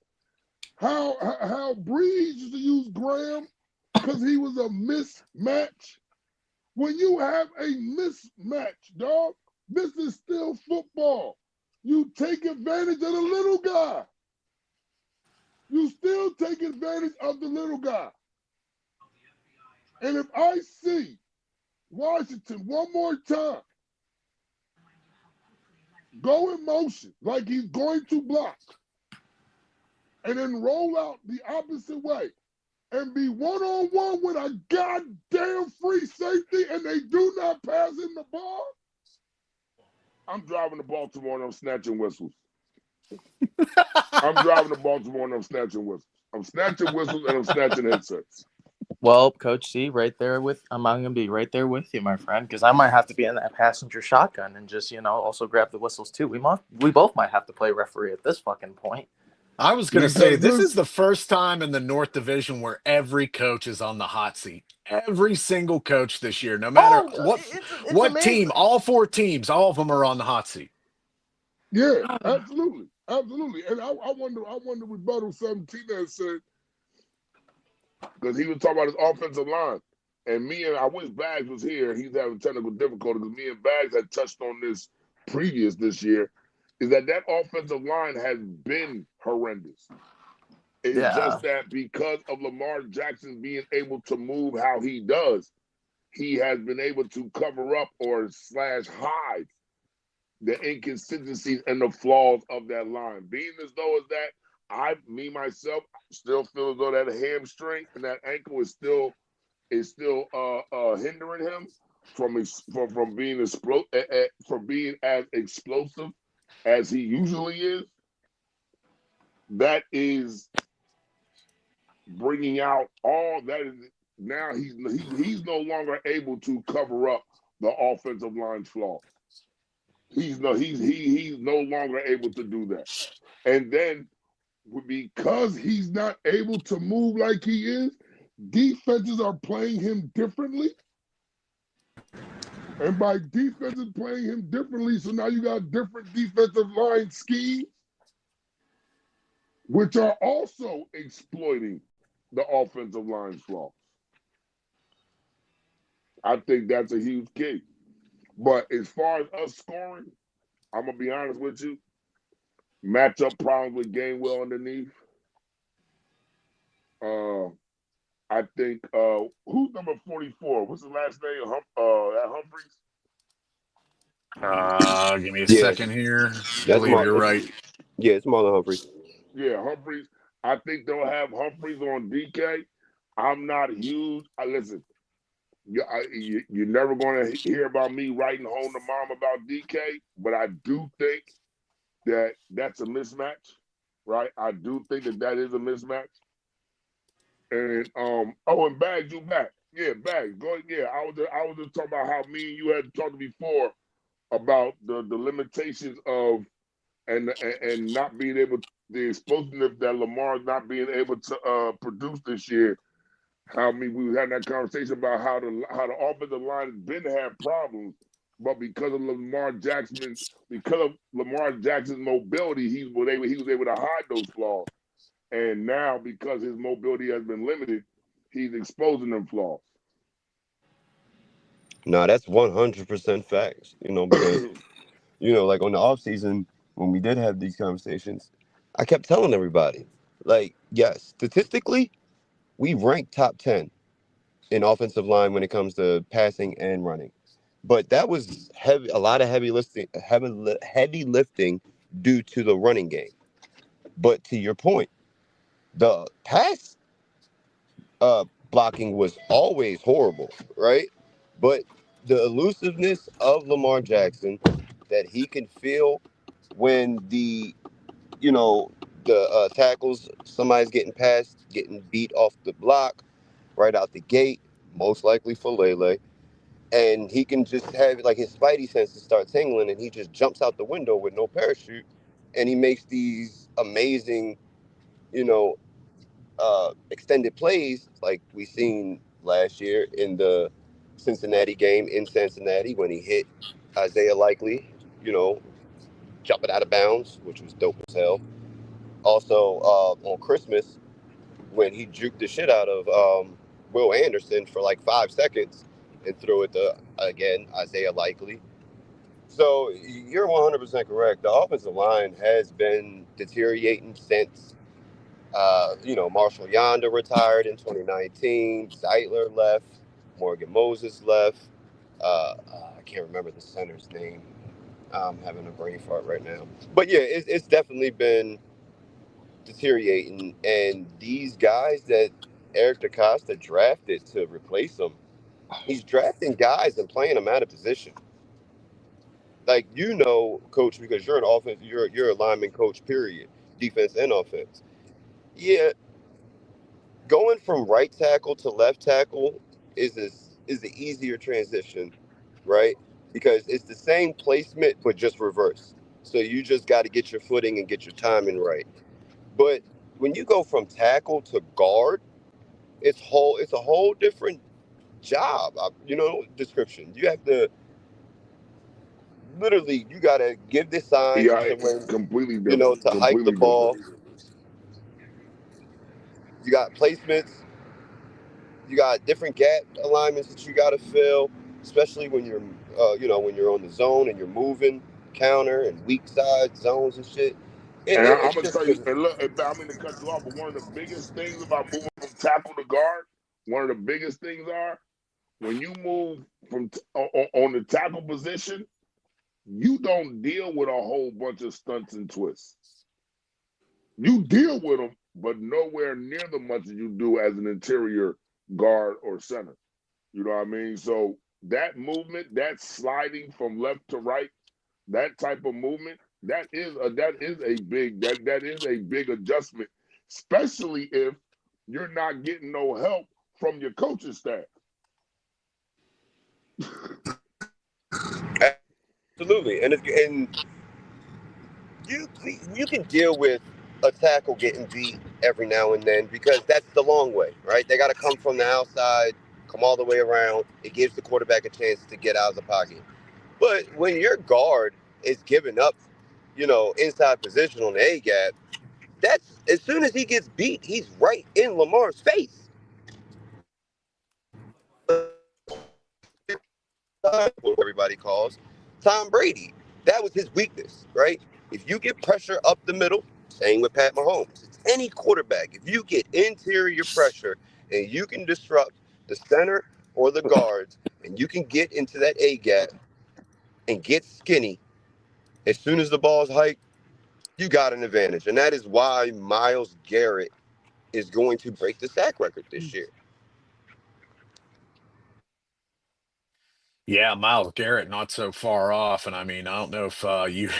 [SPEAKER 2] How Breeze used to use Graham because he was a mismatch. When you have a mismatch, dog, this is still football. You take advantage of the little guy. You still take advantage of the little guy. And if I see Washington one more time go in motion like he's going to block and then roll out the opposite way and be one-on-one with a goddamn free safety and they do not pass him the ball, I'm driving to Baltimore and I'm snatching whistles. I'm driving to Baltimore and I'm snatching whistles. I'm snatching whistles and I'm snatching headsets.
[SPEAKER 4] Well, Coach C, right there I'm going to be right there with you, my friend, because I might have to be in that passenger shotgun and just, also grab the whistles too. We both might have to play referee at this fucking point.
[SPEAKER 1] I was going to say, this is the first time in the North Division where every coach is on the hot seat. Every single coach this year, no matter what team, all four teams, all of them are on the hot seat.
[SPEAKER 2] Yeah, absolutely. And I wonder rebuttal something Tinez said, because he was talking about his offensive line. And I wish Bags was here. He's having technical difficulty because me and Bags had touched on this this year, is that offensive line has been horrendous. It's just that because of Lamar Jackson being able to move how he does, he has been able to cover up or /hide the inconsistencies and the flaws of that line. Being as though as that, myself, still feel as though that hamstring and that ankle is still hindering him from being as explosive as he usually is. That is bringing out all that is now he's no longer able to cover up the offensive line's flaws. He's no longer able to do that. And then because he's not able to move like he is, defenses are playing him differently. And by defenses playing him differently, so now you got different defensive line schemes, which are also exploiting the offensive line's flaws. I think that's a huge key. But as far as us scoring, I'm gonna be honest with you. Matchup problems with Gainwell underneath. Uh, I think who's number 44? What's the last name? At Humphreys.
[SPEAKER 1] Give me a
[SPEAKER 3] Yeah,
[SPEAKER 1] second here. I
[SPEAKER 3] that's
[SPEAKER 1] believe
[SPEAKER 3] Mar.
[SPEAKER 1] you're right.
[SPEAKER 3] Yeah, it's Marlon Humphrey.
[SPEAKER 2] Yeah, Humphreys. I think they'll have Humphreys on DK. I'm not huge. Listen, you're never going to hear about me writing home to mom about DK, but I do think that that's a mismatch, right? I do think that that is a mismatch. And and Bags, you back? Yeah, Bags, go. Yeah, I was just talking about how me and you had talked before about the limitations of and not being able, the explosiveness that Lamar's not being able to produce this year. How we had that conversation about how the offensive line has been to have problems, but because of Lamar Jackson's mobility, he was able to hide those flaws. And now because his mobility has been limited, he's exposing them flaws.
[SPEAKER 3] No, that's 100% facts. Because like on the off season when we did have these conversations, I kept telling everybody, like, yes, statistically, we rank top 10 in offensive line when it comes to passing and running. But that was a lot of heavy lifting due to the running game. But to your point, the pass uh, blocking was always horrible, right? But the elusiveness of Lamar Jackson, that he can feel when you know, the tackles, somebody's getting past, getting beat off the block right out the gate, most likely for Lele. And he can just have like his spidey senses start tingling and he just jumps out the window with no parachute and he makes these amazing, you know, extended plays like we seen last year in the Cincinnati game in Cincinnati when he hit Isaiah Likely, you know, jumping out of bounds, which was dope as hell. Also on Christmas when he juked the shit out of Will Anderson for like 5 seconds and threw it to again Isaiah Likely. So you're 100% correct. The offensive line has been deteriorating since Marshall Yonder retired in 2019. Zeitler left. Morgan Moses left. I can't remember the center's name. I'm having a brain fart right now. But yeah, it's definitely been deteriorating. And these guys that Eric DaCosta drafted to replace him, he's drafting guys and playing them out of position. Like coach, because you're an offense, you're a lineman coach. Period. Defense and offense. Yeah, going from right tackle to left tackle is the easier transition, right? Because it's the same placement but just reverse. So you just got to get your footing and get your timing right. But when you go from tackle to guard, it's a whole different job. Description. You have to literally you got to give the signs
[SPEAKER 2] Yeah,
[SPEAKER 3] to when
[SPEAKER 2] completely different.
[SPEAKER 3] to hike the
[SPEAKER 2] Completely different.
[SPEAKER 3] ball. You got placements. You got different gap alignments that you got to fill, especially when when you're on the zone and you're moving counter and weak side zones and shit.
[SPEAKER 2] And I'm
[SPEAKER 3] It's
[SPEAKER 2] gonna
[SPEAKER 3] just
[SPEAKER 2] tell you, and look, I mean to cut you off, but one of the biggest things about moving from tackle to guard, one of the biggest things are when you move on the tackle position, you don't deal with a whole bunch of stunts and twists. You deal with them, but nowhere near the much as you do as an interior guard or center. You know what I mean? So that movement, that sliding from left to right, that type of movement, that is a big adjustment, especially if you're not getting no help from your coaching staff.
[SPEAKER 3] absolutely, and you can deal with a tackle getting beat every now and then because that's the long way, right? They got to come from the outside, come all the way around. It gives the quarterback a chance to get out of the pocket. But when your guard is giving up, inside position on the A gap, That's as soon as he gets beat, he's right in Lamar's face. What everybody calls Tom Brady. That was his weakness, right? If you get pressure up the middle, same with Pat Mahomes. It's any quarterback. If you get interior pressure and you can disrupt the center or the guards, and you can get into that A gap and get skinny, as soon as the ball's hiked, you got an advantage. And that is why Myles Garrett is going to break the sack record this year.
[SPEAKER 1] Yeah, Miles Garrett not so far off, and I mean I don't know if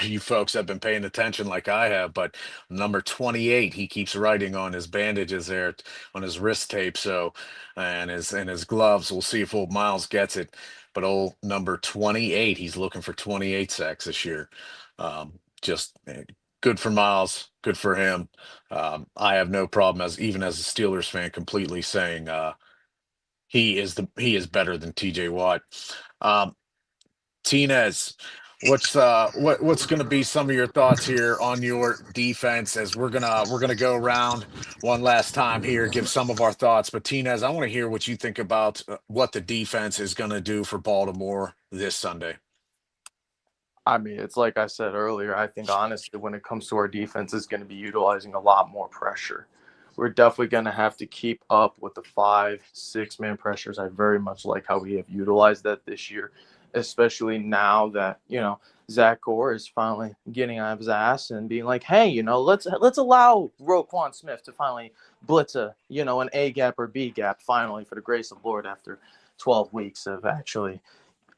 [SPEAKER 1] you folks have been paying attention like I have, but number 28 he keeps writing on his bandages there on his wrist tape. So and his gloves. We'll see if old Miles gets it. But old number 28, he's looking for 28 sacks this year. Just good for Miles, good for him. I have no problem as even as a Steelers fan completely saying he is better than TJ Watt. Um, Tinez, what's going to be some of your thoughts here on your defense as we're gonna go around one last time here, give some of our thoughts. But Tinez, I want to hear what you think about what the defense is going to do for Baltimore this Sunday.
[SPEAKER 4] I mean, it's like I said earlier, I think honestly, when it comes to our defense, it's going to be utilizing a lot more pressure. We're definitely going to have to keep up with the 5-6 man pressures. I very much like how we have utilized that this year, especially now that, Zach Gore is finally getting out of his ass and being like, hey, let's allow Roquan Smith to finally blitz an A gap or B gap finally, for the grace of the Lord, after 12 weeks of actually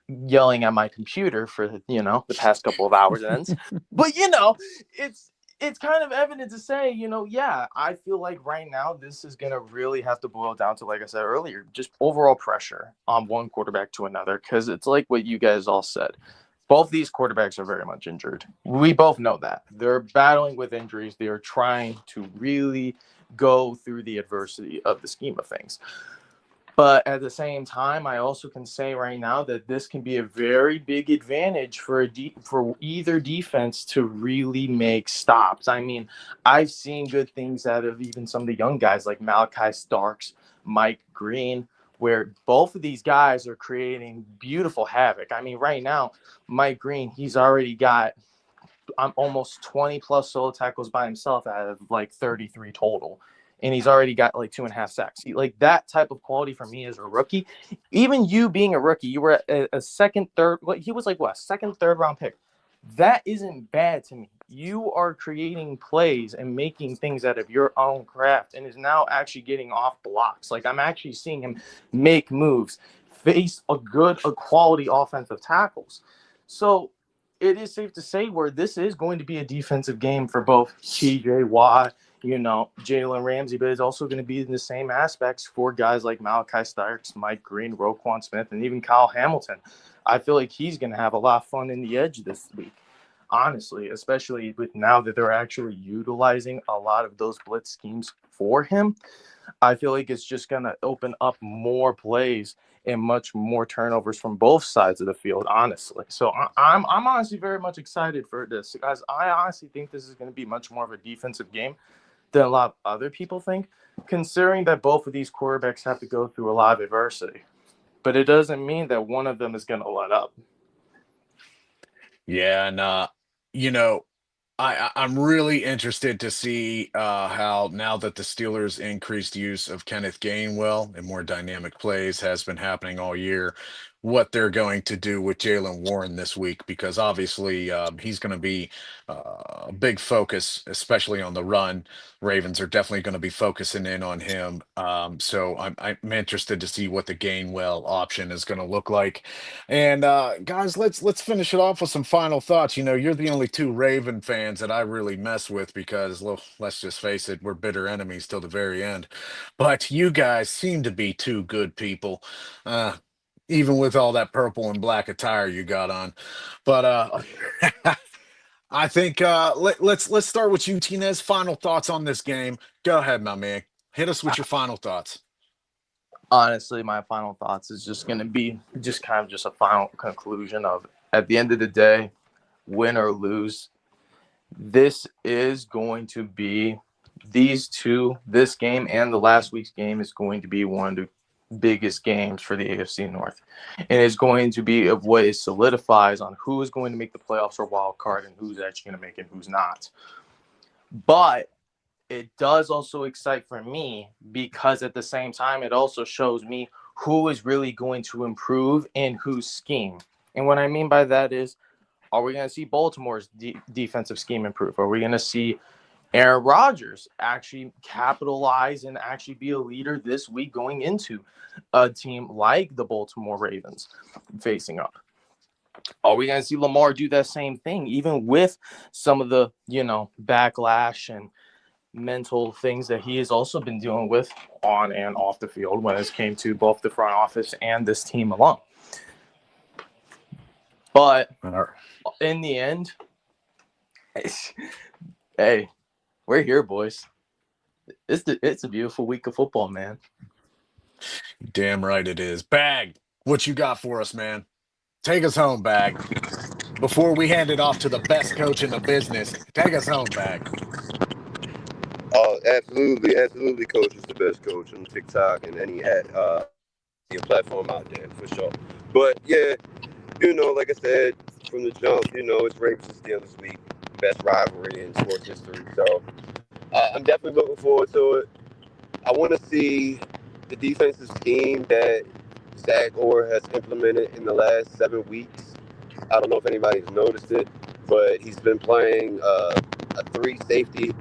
[SPEAKER 4] yelling at my computer for the past couple of hours ends. But it's kind of evident to say, yeah, I feel like right now this is going to really have to boil down to, like I said earlier, just overall pressure on one quarterback to another, because it's like what you guys all said. Both these quarterbacks are very much injured. We both know that. They're battling with injuries. They are trying to really go through the adversity of the scheme of things. But at the same time, I also can say right now that this can be a very big advantage for for either defense to really make stops. I mean, I've seen good things out of even some of the young guys like Malachi Starks, Mike Green, where both of these guys are creating beautiful havoc. I mean, right now, Mike Green, he's already got almost 20 plus solo tackles by himself out of like 33 total. And he's already got like 2.5 sacks. Like that type of quality for me as a rookie. Even you being a rookie, you were a second, third. He was like what, second, third round pick. That isn't bad to me. You are creating plays and making things out of your own craft, and is now actually getting off blocks. Like I'm actually seeing him make moves, face a quality offensive tackles. So it is safe to say where this is going to be a defensive game for both TJ Watt, Jalen Ramsey, but it's also going to be in the same aspects for guys like Malachi Starks, Mike Green, Roquan Smith, and even Kyle Hamilton. I feel like he's going to have a lot of fun in the edge this week, honestly, especially with now that they're actually utilizing a lot of those blitz schemes for him. I feel like it's just going to open up more plays and much more turnovers from both sides of the field, honestly. So I'm honestly very much excited for this, guys. I honestly think this is going to be much more of a defensive game than a lot of other people think, considering that both of these quarterbacks have to go through a lot of adversity. But it doesn't mean that one of them is going to let up.
[SPEAKER 1] Yeah, and you know, I'm really interested to see how now that the Steelers' increased use of Kenneth Gainwell and more dynamic plays has been happening all year, what they're going to do with Jalen Warren this week, because obviously he's going to be a big focus, especially on the run. Ravens are definitely going to be focusing in on him. So I'm interested to see what the Gainwell option is going to look like. And guys, let's finish it off with some final thoughts. You're the only two Raven fans that I really mess with because, well, let's just face it, we're bitter enemies till the very end. But you guys seem to be two good people, even with all that purple and black attire you got on. But I think let's start with you, Tinez. Final thoughts on this game. Go ahead, my man. Hit us with your final thoughts.
[SPEAKER 4] Honestly, my final thoughts is just going to be just kind of just a final conclusion of, at the end of the day, win or lose, this is going to be this game and the last week's game is going to be one of the biggest games for the AFC North. And it's going to be of what it solidifies on who is going to make the playoffs or wild card and who's actually going to make it and who's not. But it does also excite for me because at the same time, it also shows me who is really going to improve in whose scheme. And what I mean by that is, are we going to see Baltimore's defensive scheme improve? Are we going to see Aaron Rodgers actually capitalize and actually be a leader this week going into a team like the Baltimore Ravens facing up? Are we going to see Lamar do that same thing, even with some of the, backlash and mental things that he has also been dealing with on and off the field when it came to both the front office and this team alone? But in the end, hey, we're here, boys. It's a beautiful week of football, man.
[SPEAKER 1] Damn right it is. Bag, what you got for us, man? Take us home, Bag. Before we hand it off to the best coach in the business, take us home, Bag.
[SPEAKER 3] Oh, absolutely, absolutely. Coach is the best coach on TikTok and any platform out there for sure. But yeah, like I said from the jump, it's Ravens and Steelers week, best rivalry in sports history. So I'm definitely looking forward to it. I want to see the defensive scheme that Zach Orr has implemented in the last 7 weeks. I don't know if anybody's noticed it, but he's been playing a 3 safety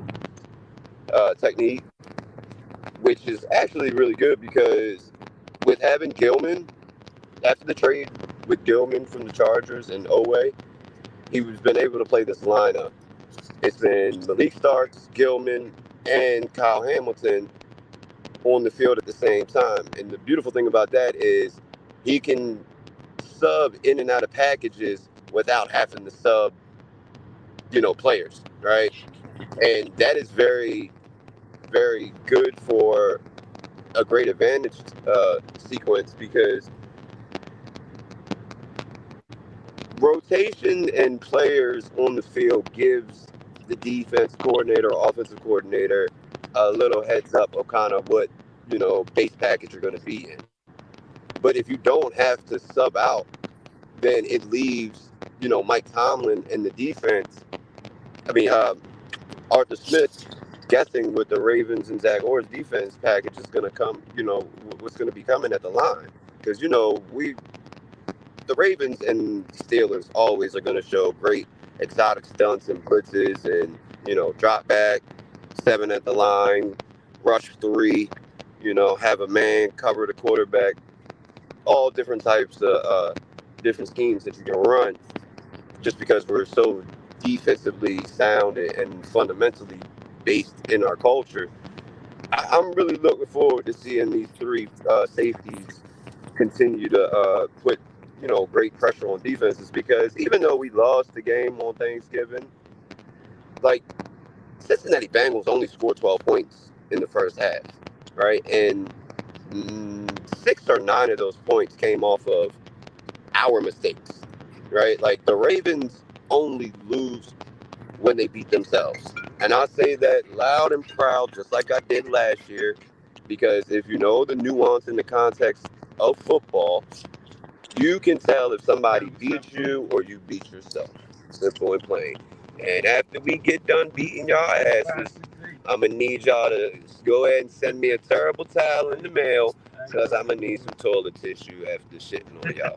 [SPEAKER 3] technique, which is actually really good because with having Gilman, after the trade with Gilman from the Chargers and Oweh, he's been able to play this lineup. It's been Malik Starks, Gilman, and Kyle Hamilton on the field at the same time. And the beautiful thing about that is he can sub in and out of packages without having to sub, players, right? And that is very, very good for a great advantage sequence because rotation and players on the field gives the defense coordinator or offensive coordinator a little heads up of kind of what, base package you're going to be in. But if you don't have to sub out, then it leaves, Mike Tomlin and the defense. Arthur Smith guessing what the Ravens and Zach Orr's defense package is going to come, what's going to be coming at the line. Because, the Ravens and Steelers always are going to show great exotic stunts and blitzes and, drop back, 7 at the line, rush 3, have a man cover the quarterback, all different types of different schemes that you can run just because we're so defensively sound and fundamentally based in our culture. I'm really looking forward to seeing these 3 safeties continue to put, great pressure on defenses because even though we lost the game on Thanksgiving, like Cincinnati Bengals only scored 12 points in the first half, right? And 6 or 9 of those points came off of our mistakes, right? Like the Ravens only lose when they beat themselves. And I say that loud and proud, just like I did last year, because if you know the nuance in the context of football, you can tell if somebody beat you or you beat yourself. Simple and plain. And after we get done beating y'all asses, I'm going to need y'all to go ahead and send me a terrible towel in the mail because I'm going to need some toilet tissue after shitting on y'all.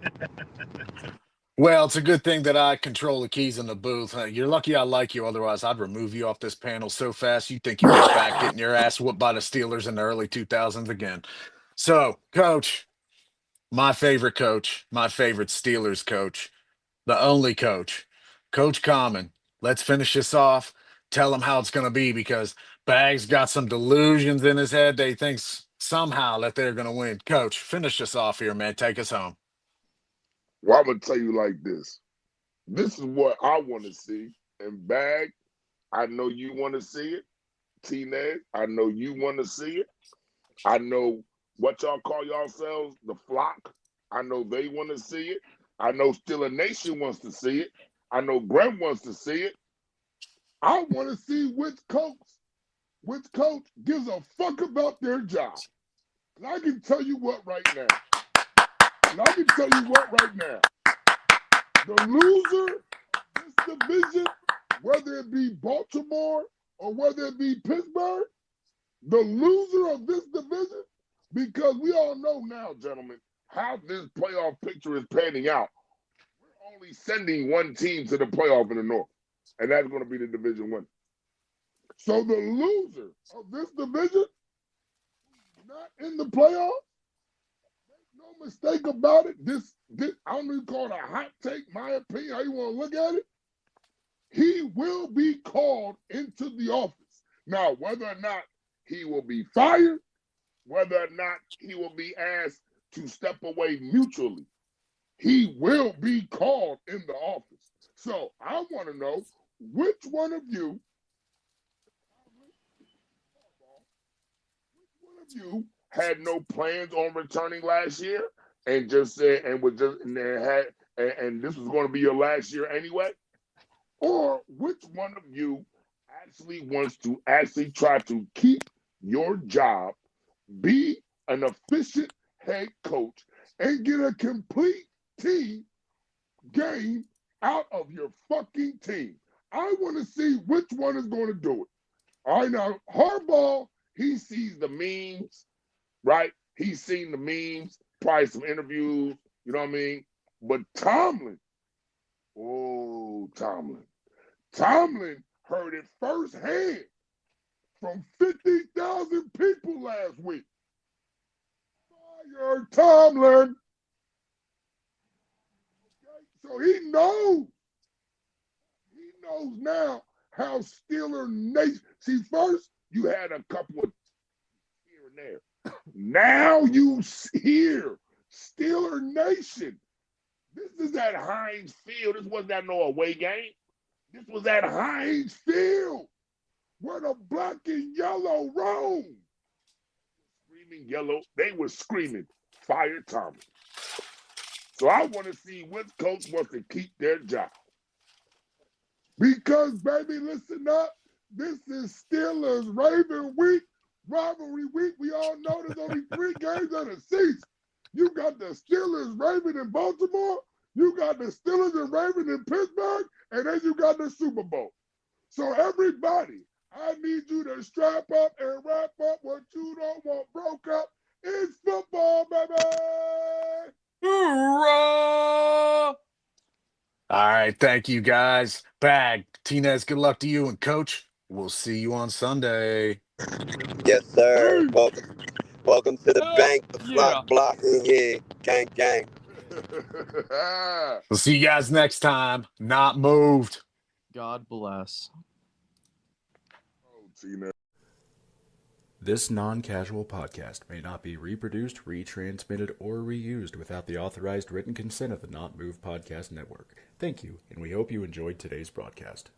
[SPEAKER 1] Well, it's a good thing that I control the keys in the booth. You're lucky I like you. Otherwise, I'd remove you off this panel so fast you think you'd be back getting your ass whooped by the Steelers in the early 2000s again. So, Coach, my favorite coach, my favorite Steelers coach, the only coach, Coach Common. Let's finish this off. Tell him how it's going to be because Bag's got some delusions in his head. They thinks somehow that they're going to win. Coach, finish us off here, man. Take us home.
[SPEAKER 2] Well, I'm going to tell you like this. This is what I want to see. And Bag, I know you want to see it. Tinez, I know you want to see it. I know what y'all call yourselves, the flock. I know they want to see it. I know Steeler Nation wants to see it. I know Graham wants to see it. I want to see which coach which coach gives a fuck about their job. And I can tell you what right now. The loser of this division, whether it be Baltimore or whether it be Pittsburgh, the loser of this division, because we all know now, gentlemen, how this playoff picture is panning out. We're only sending one team to the playoff in the North, and that's going to be the division winner. So the loser of this division, not in the playoffs, make no mistake about it, this I don't even call it a hot take, my opinion, how you want to look at it, he will be called into the office. Now, whether or not he will be fired, whether or not he will be asked to step away mutually, he will be called in the office. So I want to know which one of you had no plans on returning last year and just said and was just and had and this was going to be your last year anyway, or which one of you actually wants to actually try to keep your job, be an efficient head coach, and get a complete team game out of your fucking team. I want to see which one is going to do it. All right, now Harbaugh, he sees the memes, right? He's seen the memes, probably some interviews, you know what I mean? But Tomlin heard it firsthand from 50,000 people last week. Fire Tomlin. Okay? So he knows now how Steeler Nation. See, first you had a couple of here and there. Now you hear Steeler Nation. This is at Heinz Field. This wasn't at no away game. This was at Heinz Field, where the black and yellow roam. Screaming yellow. They were screaming, fire Tomlin. So I want to see which coach wants to keep their job. Because, baby, listen up. This is Steelers Raven week, rivalry week. We all know there's only 3 games of the season. You got the Steelers Raven in Baltimore, you got the Steelers and Raven in Pittsburgh, and then you got the Super Bowl. So everybody, I need you to strap up and wrap up what you don't want broke up. It's football, baby!
[SPEAKER 4] Hoorah!
[SPEAKER 1] All right, thank you guys. Bag, Tinez, good luck to you, and Coach, we'll see you on Sunday.
[SPEAKER 3] Yes, sir.
[SPEAKER 2] Hey.
[SPEAKER 3] Welcome to the bank, the
[SPEAKER 4] Yeah.
[SPEAKER 3] flock block in here. Gang, gang.
[SPEAKER 1] We'll see you guys next time. Not moved.
[SPEAKER 4] God bless.
[SPEAKER 5] This non-casual podcast may not be reproduced, retransmitted, or reused without the authorized written consent of the Not Moved Podcast Network. Thank you, and we hope you enjoyed today's broadcast.